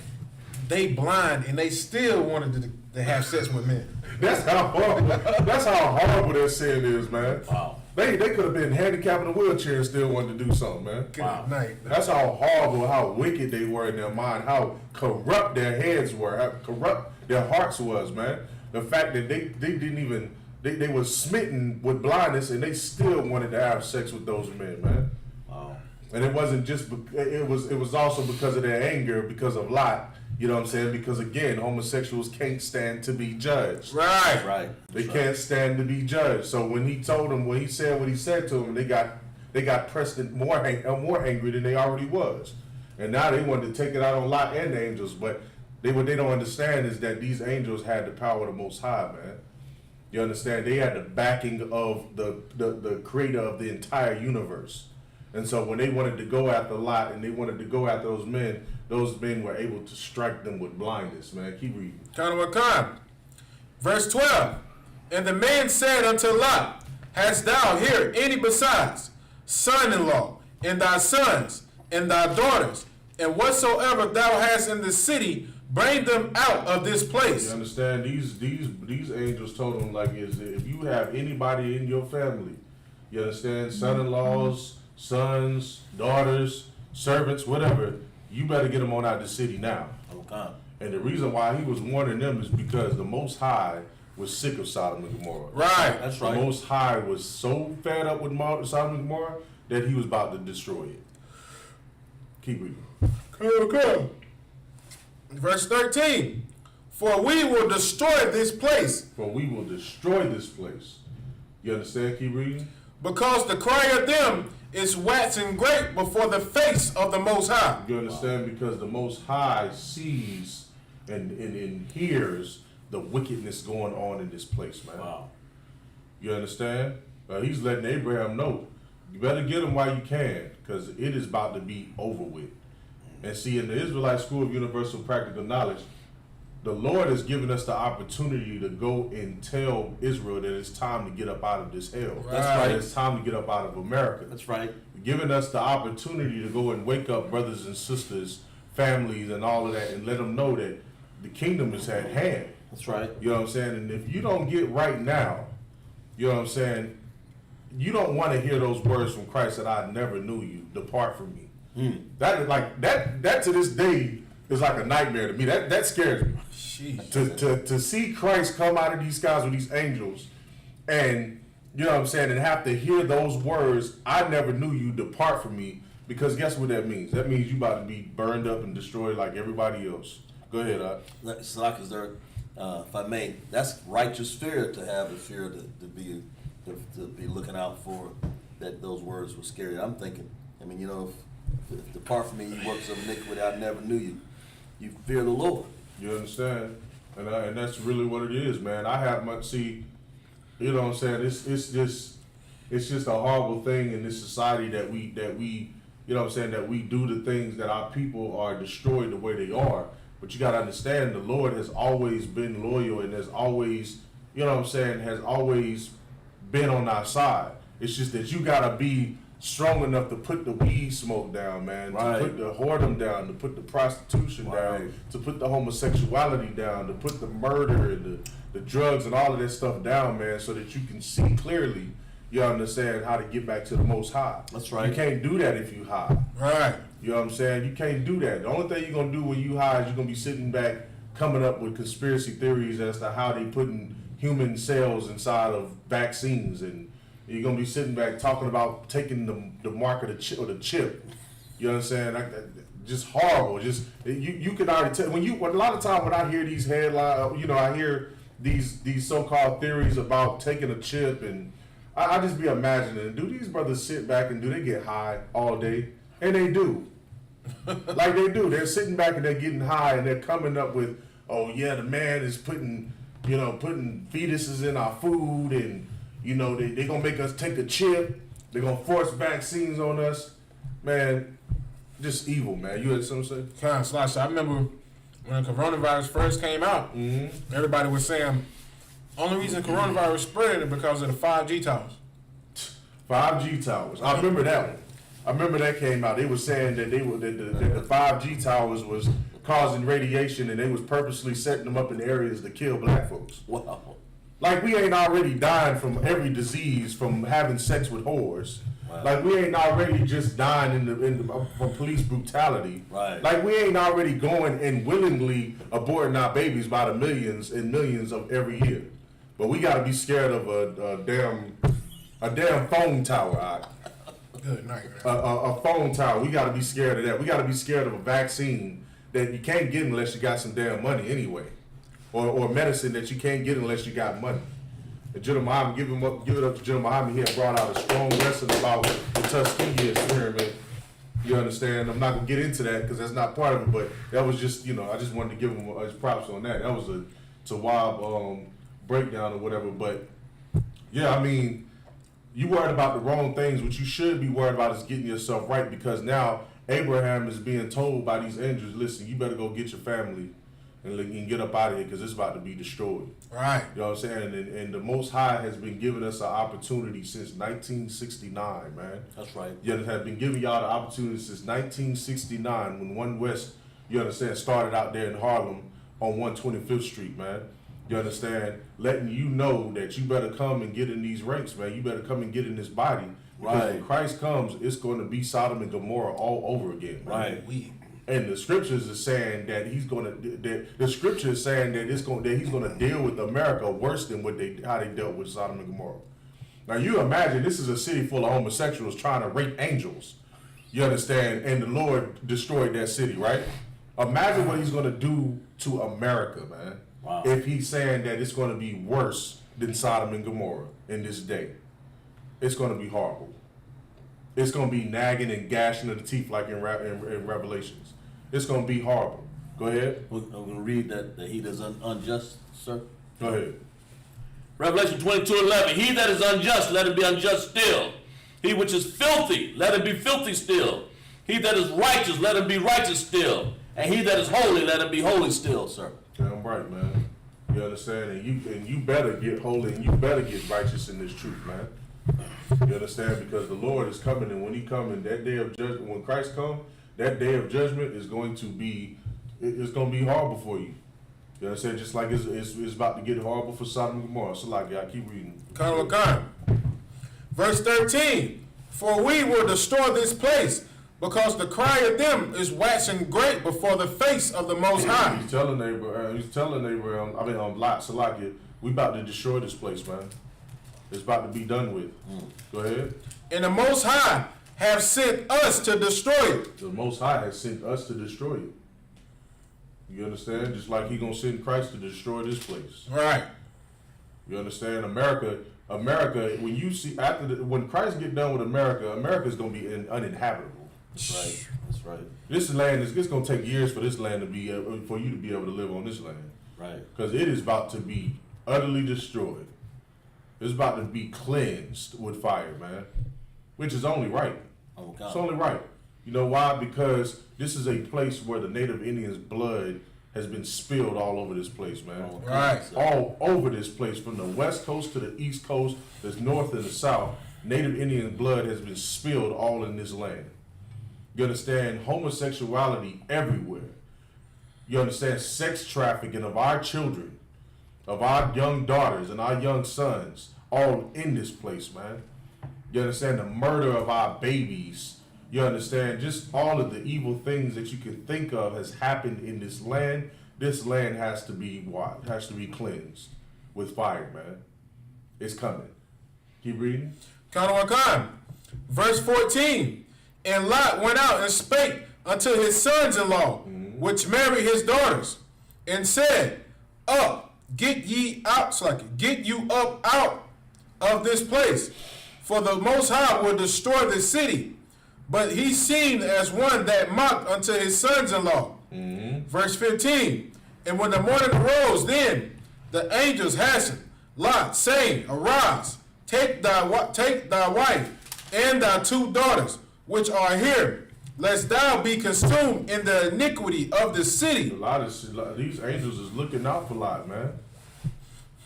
they blind and they still wanted to have sex with men. That's how horrible that sin is, man. Wow. They could have been handicapped in a wheelchair and still wanted to do something, man. Good night. That's how horrible, how wicked they were in their mind, how corrupt their heads were, how corrupt their hearts was, man. The fact that they didn't even, they were smitten with blindness and they still wanted to have sex with those men, man. Wow. And it wasn't just, it was also because of their anger, because of Lot. You know what I'm saying? Because again, homosexuals can't stand to be judged. Right. Right. They can't stand to be judged. So when he said what he said to them, they got pressed more angry than they already was. And now they wanted to take it out on Lot and the angels. But what they don't understand is that these angels had the power of the Most High, man. You understand? They had the backing of the creator of the entire universe. And so when they wanted to go after Lot and they wanted to go after those men were able to strike them with blindness, man. Keep reading. Verse 12. And the man said unto Lot, Hast thou here any besides son-in-law, and thy sons, and thy daughters, and whatsoever thou hast in the city, bring them out of this place. You understand? These angels told him, like, if you have anybody in your family, you understand, son-in-laws, sons, daughters, servants, whatever, you better get them on out of the city now. Okay. And the reason why he was warning them is because the Most High was sick of Sodom and Gomorrah. Right. That's right. The Most High was so fed up with Sodom and Gomorrah that he was about to destroy it. Keep reading. Come. Verse 13. For we will destroy this place. For we will destroy this place. You understand? Keep reading. Because the cry of them is waxing great before the face of the Most High. You understand? Because the Most High sees and hears the wickedness going on in this place, man. Wow. You understand? He's letting Abraham know, you better get him while you can, because it is about to be over with. And see, in the Israelite School of Universal Practical Knowledge, the Lord has given us the opportunity to go and tell Israel that it's time to get up out of this hell. That's right. It's time to get up out of America. That's right. Giving us the opportunity to go and wake up brothers and sisters, families, and all of that, and let them know that the kingdom is at hand. That's right. You know what I'm saying? And if you don't get right now, you know what I'm saying, you don't want to hear those words from Christ that I never knew you, depart from me. That is like that to this day is like a nightmare to me. That scares me. To see Christ come out of these skies with these angels, and you know what I'm saying, and have to hear those words, I never knew you, depart from me, because guess what that means? That means you about to be burned up and destroyed like everybody else. Go ahead, if I may, that's righteous fear to have, the fear to be looking out for, that those words were scary. I'm thinking, I mean, you know, if depart from me, you works of iniquity, I never knew you. You fear the Lord. You understand? And that's really what it is, man. I have much, see, you know what I'm saying? It's just a horrible thing in this society that we, you know what I'm saying, that we do the things that our people are destroyed the way they are. But you got to understand, the Lord has always been loyal and has always, you know what I'm saying, has always been on our side. It's just that you got to be strong enough to put the weed smoke down, man, right. To put the whoredom down, to put the prostitution down, to put the homosexuality down, to put the murder and the drugs and all of that stuff down, man, so that you can see clearly, you understand, how to get back to the Most High. That's right. You can't do that if you high. Right. You know what I'm saying? You can't do that. The only thing you're going to do when you high is you're going to be sitting back coming up with conspiracy theories as to how they putting human cells inside of vaccines, and you're going to be sitting back talking about taking the mark of the chip. You understand? Just horrible. Just you can already tell when a lot of time when I hear these headlines, you know, I hear these so-called theories about taking a chip, and I just be imagining, do these brothers sit back and do they get high all day? And they do. Like they do. They're sitting back and they're getting high and they're coming up with, oh yeah, the man is putting fetuses in our food and, they going to make us take a chip. They're going to force vaccines on us. Man, just evil, man. You had something to say? I remember when coronavirus first came out, everybody was saying, only reason coronavirus spread is because of the 5G towers. 5G towers. I remember that one. I remember that came out. They were saying that the 5G towers was causing radiation and they was purposely setting them up in areas to kill black folks. Wow. Like we ain't already dying from every disease from having sex with whores. Wow. Like we ain't already just dying from police brutality. Right. Like we ain't already going and willingly aborting our babies by the millions and millions of every year. But we gotta be scared of a damn phone tower. Good night, man. A phone tower. We gotta be scared of that. We gotta be scared of a vaccine that you can't get unless you got some damn money anyway, or medicine that you can't get unless you got money. And General Muhammad, give it up to General Muhammad. He had brought out a strong lesson about the Tuskegee experiment. You understand? I'm not gonna get into that because that's not part of it. But that was just, I just wanted to give him his props on that. That was a wild breakdown or whatever. But yeah, I mean, you worried about the wrong things. What you should be worried about is getting yourself right, because now Abraham is being told by these angels, listen, you better go get your family and get up out of here because it's about to be destroyed. Right. You know what I'm saying? And the Most High has been giving us an opportunity since 1969, man. That's right. Yeah, have been giving y'all the opportunity since 1969 when One West, you understand, started out there in Harlem on 125th Street, man. You understand? Letting you know that you better come and get in these ranks, man. You better come and get in this body. Because when Christ comes, it's going to be Sodom and Gomorrah all over again. Man. Right. And the scriptures are saying that he's going to. The scripture is saying that he's going to deal with America worse than how they dealt with Sodom and Gomorrah. Now you imagine this is a city full of homosexuals trying to rape angels. You understand? And the Lord destroyed that city, right? Imagine what he's going to do to America, man. Wow. If he's saying that it's going to be worse than Sodom and Gomorrah in this day. It's going to be horrible. It's going to be nagging and gashing of the teeth like in Revelations. It's going to be horrible. Go ahead. I'm going to read that he that is unjust, sir. Go ahead. Revelation 22:11. He that is unjust, let him be unjust still. He which is filthy, let him be filthy still. He that is righteous, let him be righteous still. And he that is holy, let him be holy still, sir. Damn right, man. You understand? And you better get holy and you better get righteous in this truth, man. You understand? Because the Lord is coming, and when he comes, that day of judgment, when Christ comes, that day of judgment is going to be, it's going to be horrible for you. You understand? Just like it's about to get horrible for Sodom and Gomorrah. So like, I keep reading. Verse 13. For we will destroy this place, because the cry of them is waxing great before the face of the Most High. He's telling Abraham, Lot, Salakia, we about to destroy this place, man. It's about to be done with. Go ahead. And the Most High have sent us to destroy it. The Most High has sent us to destroy it. You understand? Just like he gonna send Christ to destroy this place. Right. You understand? America. When you see when Christ get done with America, America's gonna be uninhabitable. That's right. That's right. This land it's gonna take years for this land to be for you to be able to live on this land. Right. Because it is about to be utterly destroyed. It's about to be cleansed with fire, man. Which is only right. Oh, God. It's only right. You know why? Because this is a place where the Native Indians' blood has been spilled all over this place, man. Oh, right. All over this place, from the west coast to the east coast, the north and the south. Native Indian blood has been spilled all in this land. You understand? Homosexuality everywhere. You understand? Sex trafficking of our children, of our young daughters and our young sons, all in this place, man. You understand? The murder of our babies. You understand? Just all of the evil things that you can think of has happened in this land. This land has to be cleansed with fire, man. It's coming. Keep reading. Verse 14. And Lot went out and spake unto his sons-in-law, which married his daughters, and said, Up, get ye out, get you up out of this place, for the Most High will destroy the city. But he seemed as one that mocked unto his sons-in-law. Verse 15, and when the morning arose, then the angels hastened Lot, saying, Arise, take thy wife and thy 2 daughters, which are here, lest thou be consumed in the iniquity of the city. These angels is looking out for Lot, man.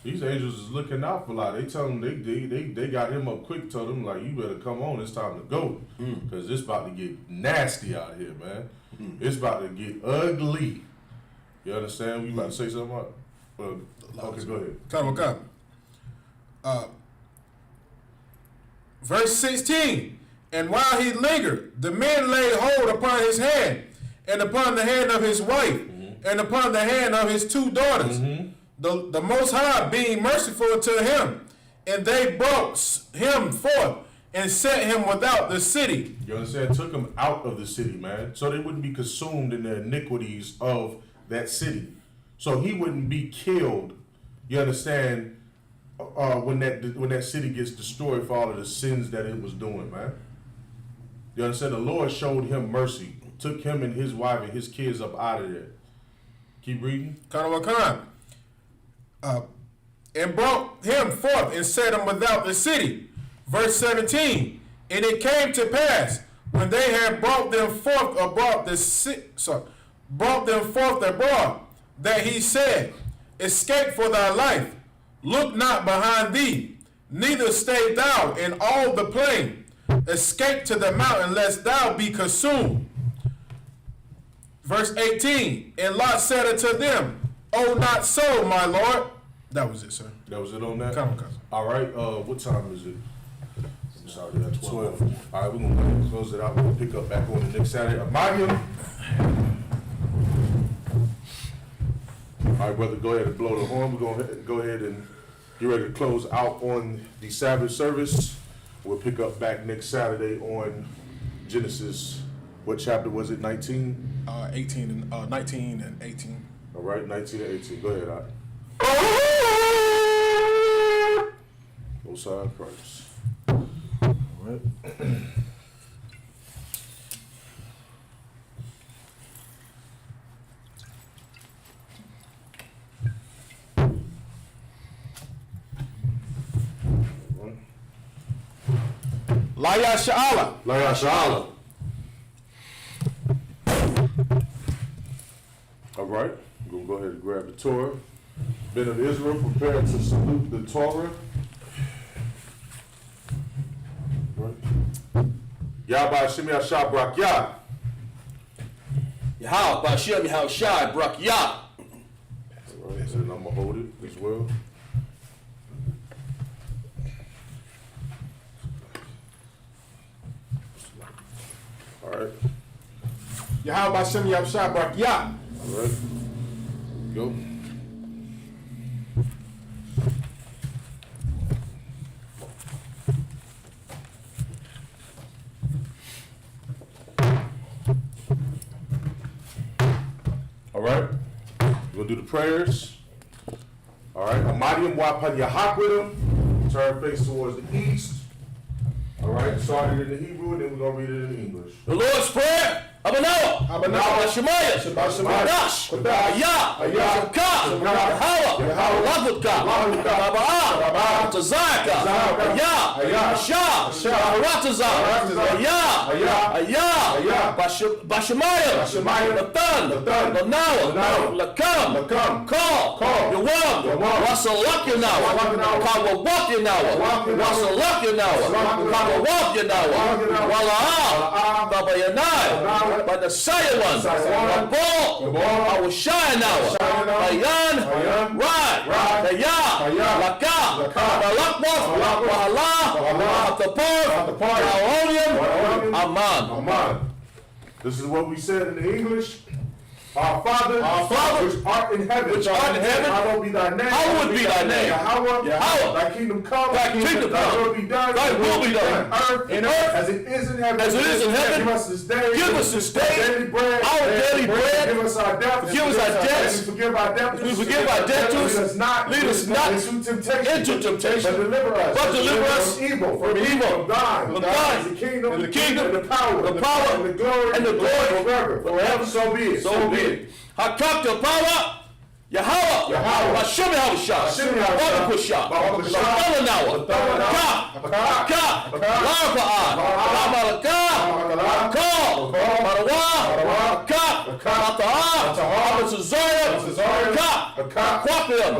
These angels is looking out for Lot. They tell him they got him up quick. Told him like, you better come on. It's time to go, because it's about to get nasty out here, man. It's about to get ugly. You understand? You about to say something? Okay, go ahead. Come. Verse 16. And while he lingered, the men laid hold upon his hand, and upon the hand of his wife, and upon the hand of his 2 daughters. The Most High being merciful to him, and they brought him forth and set him without the city. You understand? Took him out of the city, man, so they wouldn't be consumed in the iniquities of that city. So he wouldn't be killed. You understand? When that city gets destroyed for all of the sins that it was doing, man. You understand? The Lord showed him mercy, took him and his wife and his kids up out of there. Keep reading. And brought him forth and set him without the city. Verse 17. And it came to pass, when they had brought them forth abroad, that he said, Escape for thy life, look not behind thee, neither stay thou in all the plain. Escape to the mountain, lest thou be consumed. Verse 18. And Lot said unto them, Oh, not so, my lord. That was it, sir. That was it on that? Come. All right, what time is it? I'm sorry, that's 12. All right, we're going to close it out. We'll pick up back on the next Saturday. Amaya. All right, brother, go ahead and blow the horn. We're going to go ahead and get ready to close out on the Sabbath service. We'll pick up back next Saturday on Genesis. What chapter was it? 19? 19 and 18. All right, 19 and 18. Go ahead, Ike. Osai Christ. All right. Laya Sha'ala. Laya Sha'ala. All right, we're going to go ahead and grab the Torah. Men of Israel, prepare to salute the Torah. Yah B'Hashem Yahshua Brak Yah. Yahweh B'Hashem Yahshua Brak Yah. All right, and I'm going to hold it as well. All right. Yahweh B'Hashem Yahshua Brak Yah. All right. Go. All right. We're going to do the prayers. All right. Amadium Wapan Yahak with him. Turn face towards the east. All right. Started in the Hebrew, and then we're going to read it in English. The Lord's Prayer. Abanawa. Shemaya. Kodash. Ayah. Shabka. Yahweh. Lavutka. Raba'ah. Tazaka. Ayah. Shah. Haratazah. Ayah. Bashemaya. Latan. Lanawa. Lakam. Call. Yawam. Wasalak Yanawa. Kawawak Yanawa. Wasalak Yanawa. Kawawak Yanawa. Wala'ah. Babayanai. By the Shia one, Rabol, our Shia Bayan, Rad, Daya, Laka, Balakmoth, Wahala, Atapor, Aonium, Aman. This is what we said in the English. Our Father, which art in heaven, hallowed be thy name. Hallowed be thy name. Yahweh, thy kingdom come. Thy kingdom Thy come. will be done. Thy will be done. In earth as it is in heaven. As it is in heaven. Give us this day. Give us this day our daily bread. Forgive us our debts. Forgive us our debts. We forgive our debtors. We forgive our debtors. Lead us not into temptation. But deliver us. From evil. From thine. From thine. Is the kingdom. And the kingdom. And the power. And the glory. And the glory. Forever. So be it. So be it. Hakakta power. Yahweh. Hashem Yahushua. Barakusha. Babalanawa. Ka. Larpa'ad. Lamalaka. Ka. Marawa. Ka. Mata'ad. Amatazariah. Ka. Kwapiam.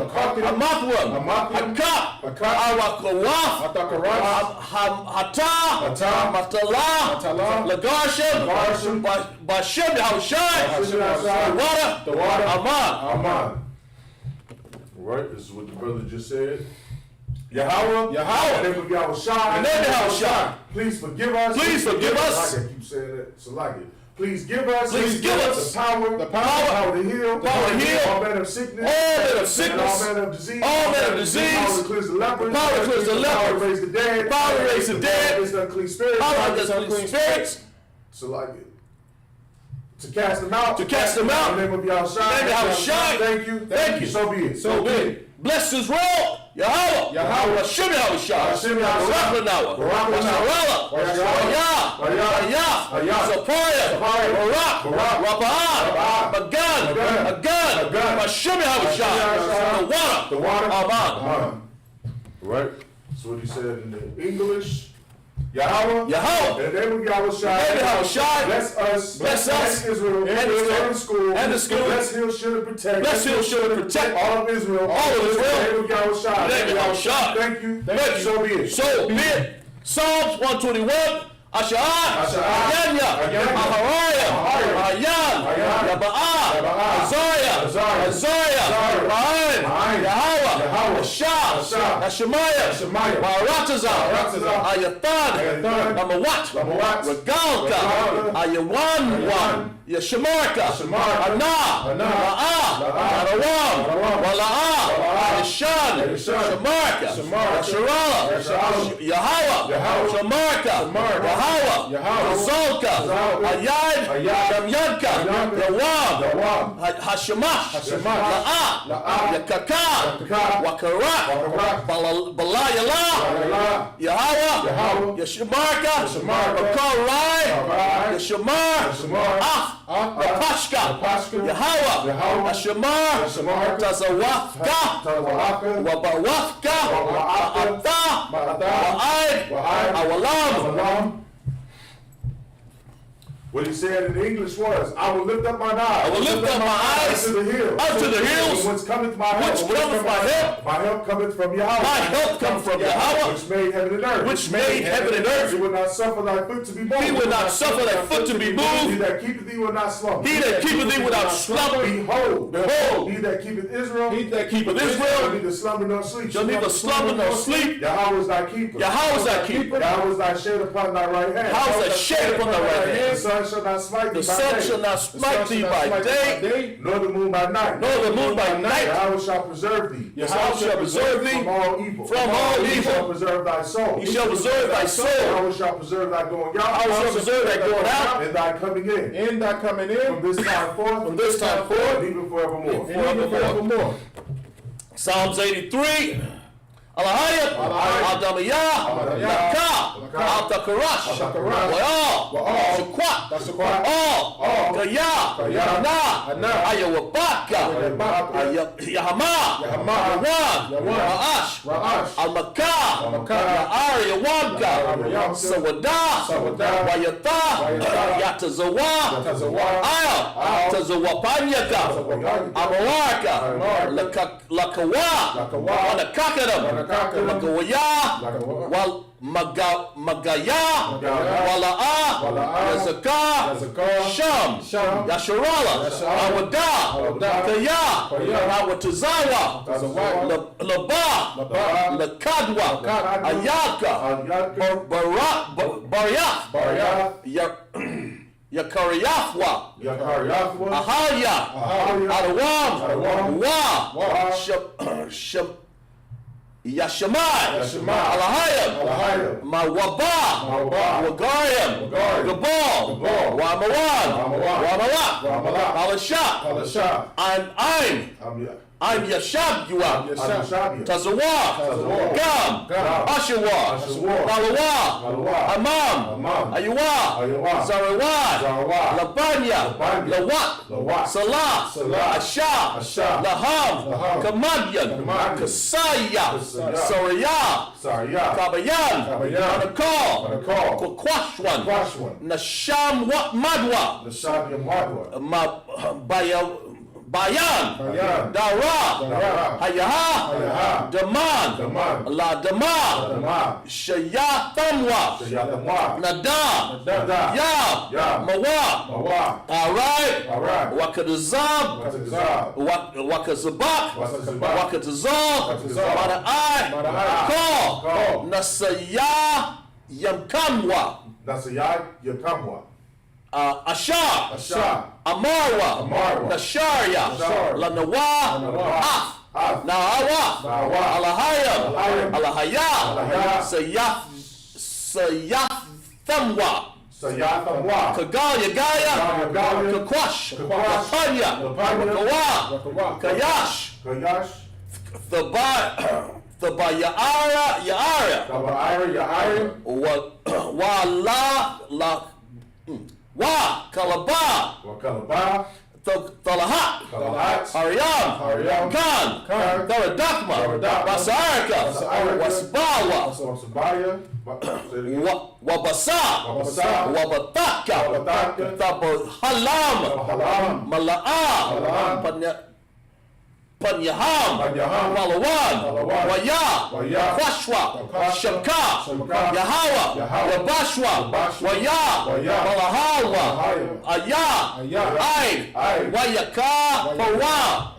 Amathwam. Ka. Arakawaf. Hata. Matala. Lagashim. Bashem Yahushua. The water. Aman. Right, this is what the brother just said. Yahweh. In the name of Yahushua. Please forgive us. I keep saying that. So like it. Please give us. The power to heal. All manner of sickness. And all manner of disease. Power to cleanse the lepers. Power to raise the dead. Power against the unclean spirits. So like it. To cast them out. To cast them out. In the name of Yahushua. Thank you. So be it. So be it. Bless Israel. Yahweh. Hashem Yahushua. Barakanawa. Ayah. Zapariah. Barak. Raba'ah. Magan. Hashem Yahushua. The water. Aman. Right. That's what he said in the English. Yahweh. In the name of Yahushua. Bless us. Bless Israel. And the school. Bless Hill should protect. All of Israel. In the name of Yahushua. Thank you. So be it. So be it. Psalms 121. Asha'ah. Ayanya. Ahariah. Ayan. Yaba'ah. Azariah. Ra'ain. Yahweh. Ashah. Hashemaiah. Baratazah. Ayathan. Lamawat. Regalka. Ayawan. Yeshemarka. Anah. Ra'ah. Arawam. Wala'ah. Yeshan. Shemarka. Yasharala. Yahweh. Shemarka. Yahweh, Zolka, Ayad, Yamyanka, Yawam, Hashemash, La'ah, Yakaka, Wakarak, Balayala, Yahweh, Yeshemarka, Bakarai, Yeshemar, Yapashka, Yahweh, Hashemar, Tazawafka, Wabawafka, Ata, Wa'aid, Awalam. What he said in English was, I will lift up mine eyes. Unto the hills. Whence cometh my help? My help cometh from Yahweh. Which made heaven and earth. He will not suffer thy foot to be moved. He that keepeth thee will not slumber. Without slumber. Behold. He that keepeth Israel. Shall neither slumber nor sleep. Yahweh is thy keeper. Yahweh is thy shade upon thy right hand. The sun shall not smite thee by day. Nor the moon by night. Yahweh shall preserve thee. From all evil. He shall preserve thy soul. Yahweh shall preserve thy going out. And thy coming in. From this time forth. And even forevermore. Psalms 83. Alahayat, Al-Damiyah, Laka, Al-Takarash, Wa'al, Shakwat, All, Gaya, Ana, Ayawabaka, Yahama, Yawan, Ra'ash, Al-Makah, Ya'ar, Yawanka, Sawada, Wayata, Yatazawa, Ayah, Tazawapanyaka, Amaraka, Lakawa, Wanakakadam, Magawaya, Wal Magaya, Wala'a, Yazaka, Sham, Yasharala, Awada, Kaya, Awatazawa, Laba, Lakadwa, Ayaka, Baryath, Yakariyathwa, Yakariyathwa, Ahaya, Ahaya, Adawam, Wa, Yashamai, Yashamai, Alahayim, Alahayim, Mawaba, Mawaba, Wagarium, Wagarium, Gabal, Gabal, Wamawan, Wamawan, Wamalak, Wamalak, Alashah, Palasha, I'm Yashabua, Yashabia, Tazawa, Tazawa, Gam, Gam, Ashawa, Ashawa, Malawa, Malawa, Amam, Amam, Ayuwa, Ayawa, Zarawad, Zarawad, Labanya, Labanya, Lawat, Lawat, Salah, Salah, Asha, Asha, Laham, Laham, Kamadyan, Kamadyan, Kasaya, Kasaya, Saraya, Saraya, Kabayan, Kabayan, Anakal, Anakal, Kwakwashwan, Kwashwan, Nasham Madwa, Nashabia Madwa, Bayan, Bayan, Dara, Dara, Hayaha, Hayaha, Daman, Daman, La Dama, Dama, Shayatamwa, Shayatamwa, Nada, Nada, Ya, Ya, Mawa, Mawa, Alright, Alright, Wakadazab, Watazab, Wakazabak, Watazabak, Wakatazab, Watazab, Madai, Madai, Call, Call, Nasaya, Yamkamwa, Nasayad, Yakamwa, Ashar, Asha, Amarwa, Amarwa, Nasharya, Nashar, Lanawa, Lanawa, Af, Af, Nahawa, Nahawa, Alahayam, Alahayam, Alahaya, Alahaya, Sayathamwa, Sayatamwa, Kagaya, Kagaya, Kakwash, Kakwash, Lapanya, Lapanya, Kawa, Kayash, Kayash, the Yaara, Kabaira, Wa Kalaba, Wakalaba, Talahat, Kalahat, Ariam, Ariam, Khan, Khan, Daradakma, Daradakma, Basarika, Basarika, Wasbawa, Sabaya, Wabasa, Wabasa, Wabataka, Wabataka, Tabahalam, Halam, Mala'a, Mala'a, Panyaham, Panyaham, Walawan, Walawan, Waya, Waya, Kwashwa, Kwashwa, Shamka, Shamka, Yahawa, Yahawa, Wabashwa, Wabashwa, Waya, Waya, Malahawa, Malahawa, Aya, Aya, Aid, Aid, Wayaka, Pawa,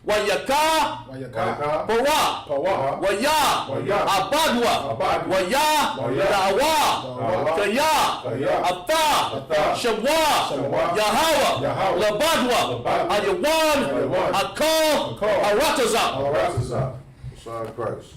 Wayaka, Wayaka, Pawa, Pawa, Waya, Waya, Abadwa, Abadwa, Waya, Waya, Dawa, Dawa, Kaya, Kaya, Ata, Ata, Shamwa, Shamwa, Yahawa, Yahawa, Labadwa, Labadwa, Ayawan, Ayawan, Akal, Akal, Arataza. Arazazah, Son of Christ.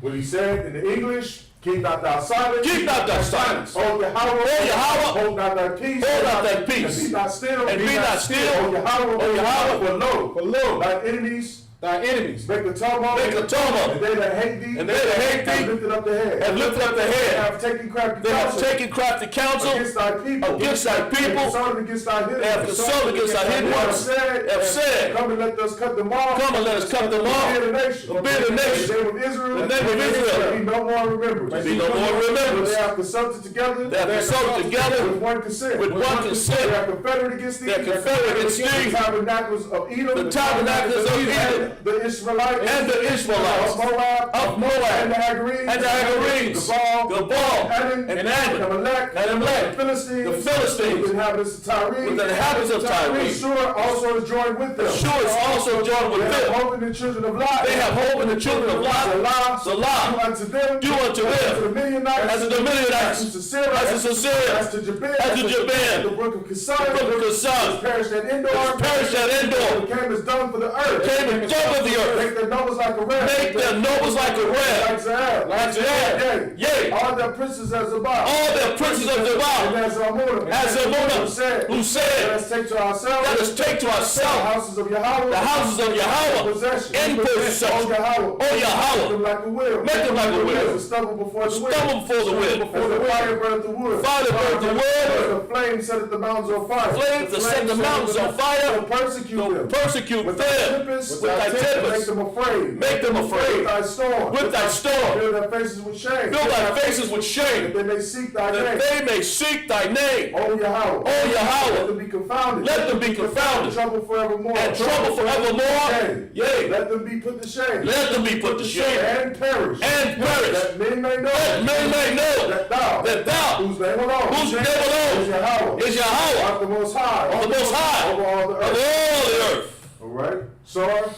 What he said in the English, keep not thy silence. Keep not thy silence. O Yahweh, Yahweh, hold not thy peace. hold not thy peace. And be not still. And be not still. O Yahweh, O Yahweh, for lo, thy enemies make a tumult. Make a tumult. And they that hate thee. And they that hate thee have lifted up the head. have lifted up the They head. have taken crafty They have counsel taken crafty counsel against thy people. against thy They people. have consulted against thy hidden They have consulted against thy hidden ones. They Have said, come and let us cut them off. come and let us cut them off. Forbid the nation. Forbid the nation. The name of Israel. The name of Israel. Be no more remembered. Be no more remembered. They have consulted together. They have consulted together with one consent. with one consent. They are confederate against thee. They are confederate against thee. The tabernacles of Edom. The tabernacles of Edom. The Israelites. And the Israelites. Of Moab. Of Moab. And the Hagarenes. And the Hagarenes. Gabal. And And Ammon. Amalek. And Amalek. The Philistines. The Philistines. With the inhabitants of Tyre. With the inhabitants of Tyre. Sure also is joined with them. Sure is also joined with They have them. hope in the children of Lot. They have hope in the children of Lot. Salah. Do unto them. Do unto them. As to the Midianites. As to the Midianites. As to Sisera. As to Sisera. As to Jabin. As to Jabin. The brook of Kissar. The brook of Kissar. Perished at Endor. Perished at Endor. Became as dung for the earth. Came and dung of the earth. Make their nobles like a ram. Make their nobles like a ram. Like Zahab. Like Zahab. Yea. All their princes as Zabah. All their princes of And Zabah. as Amunah. As Amunah. Who Let said, us take to ourselves. let us take to The ourselves houses of Yahweh. the houses of Yahweh Possession. in possession. O Yahweh. O Yahweh. Make them like a wheel. Make them like a wheel. As a stubble before the wind. Stubble before the wind. Before the fire burneth the wood. Fire burneth the wood. The flame setteth the mountains on fire. Flame to set the mountains on fire. To persecute To them. persecute With thy them tempest. with thy Make tempest. them afraid. Make them afraid. With thy storm. With thy storm. Fill their faces with shame. Fill thy faces with shame, That they may seek thy that name. they may seek thy name. O Yahweh. O Yahweh. Let them be confounded. Let them be confounded. Trouble forevermore. And trouble forevermore. Yea. Let them be put to shame. Let them be put to shame. And perish. And perish. That men may know. That men may know That thou. that Whose name alone. whose name alone Is Yahweh. is Yahweh Art the most high. of the Most High Over all the of earth. all the earth. All right. So.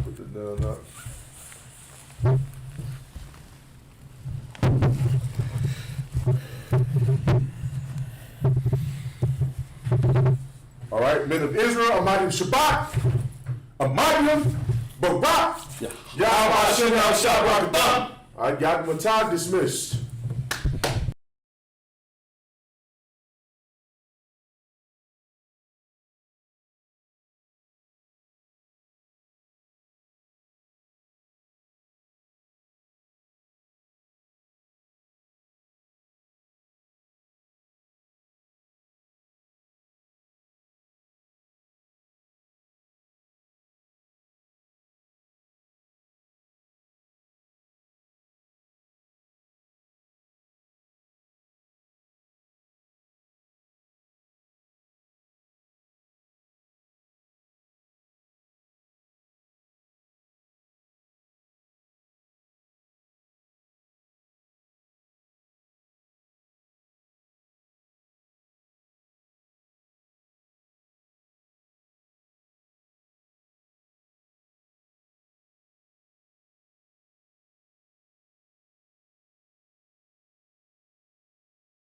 Put it down up. men of Israel, Almighty Shabbat, Almighty Barak, Yahweh Hashem Yahweh Shabbat. All right, Yahweh Matah dismissed.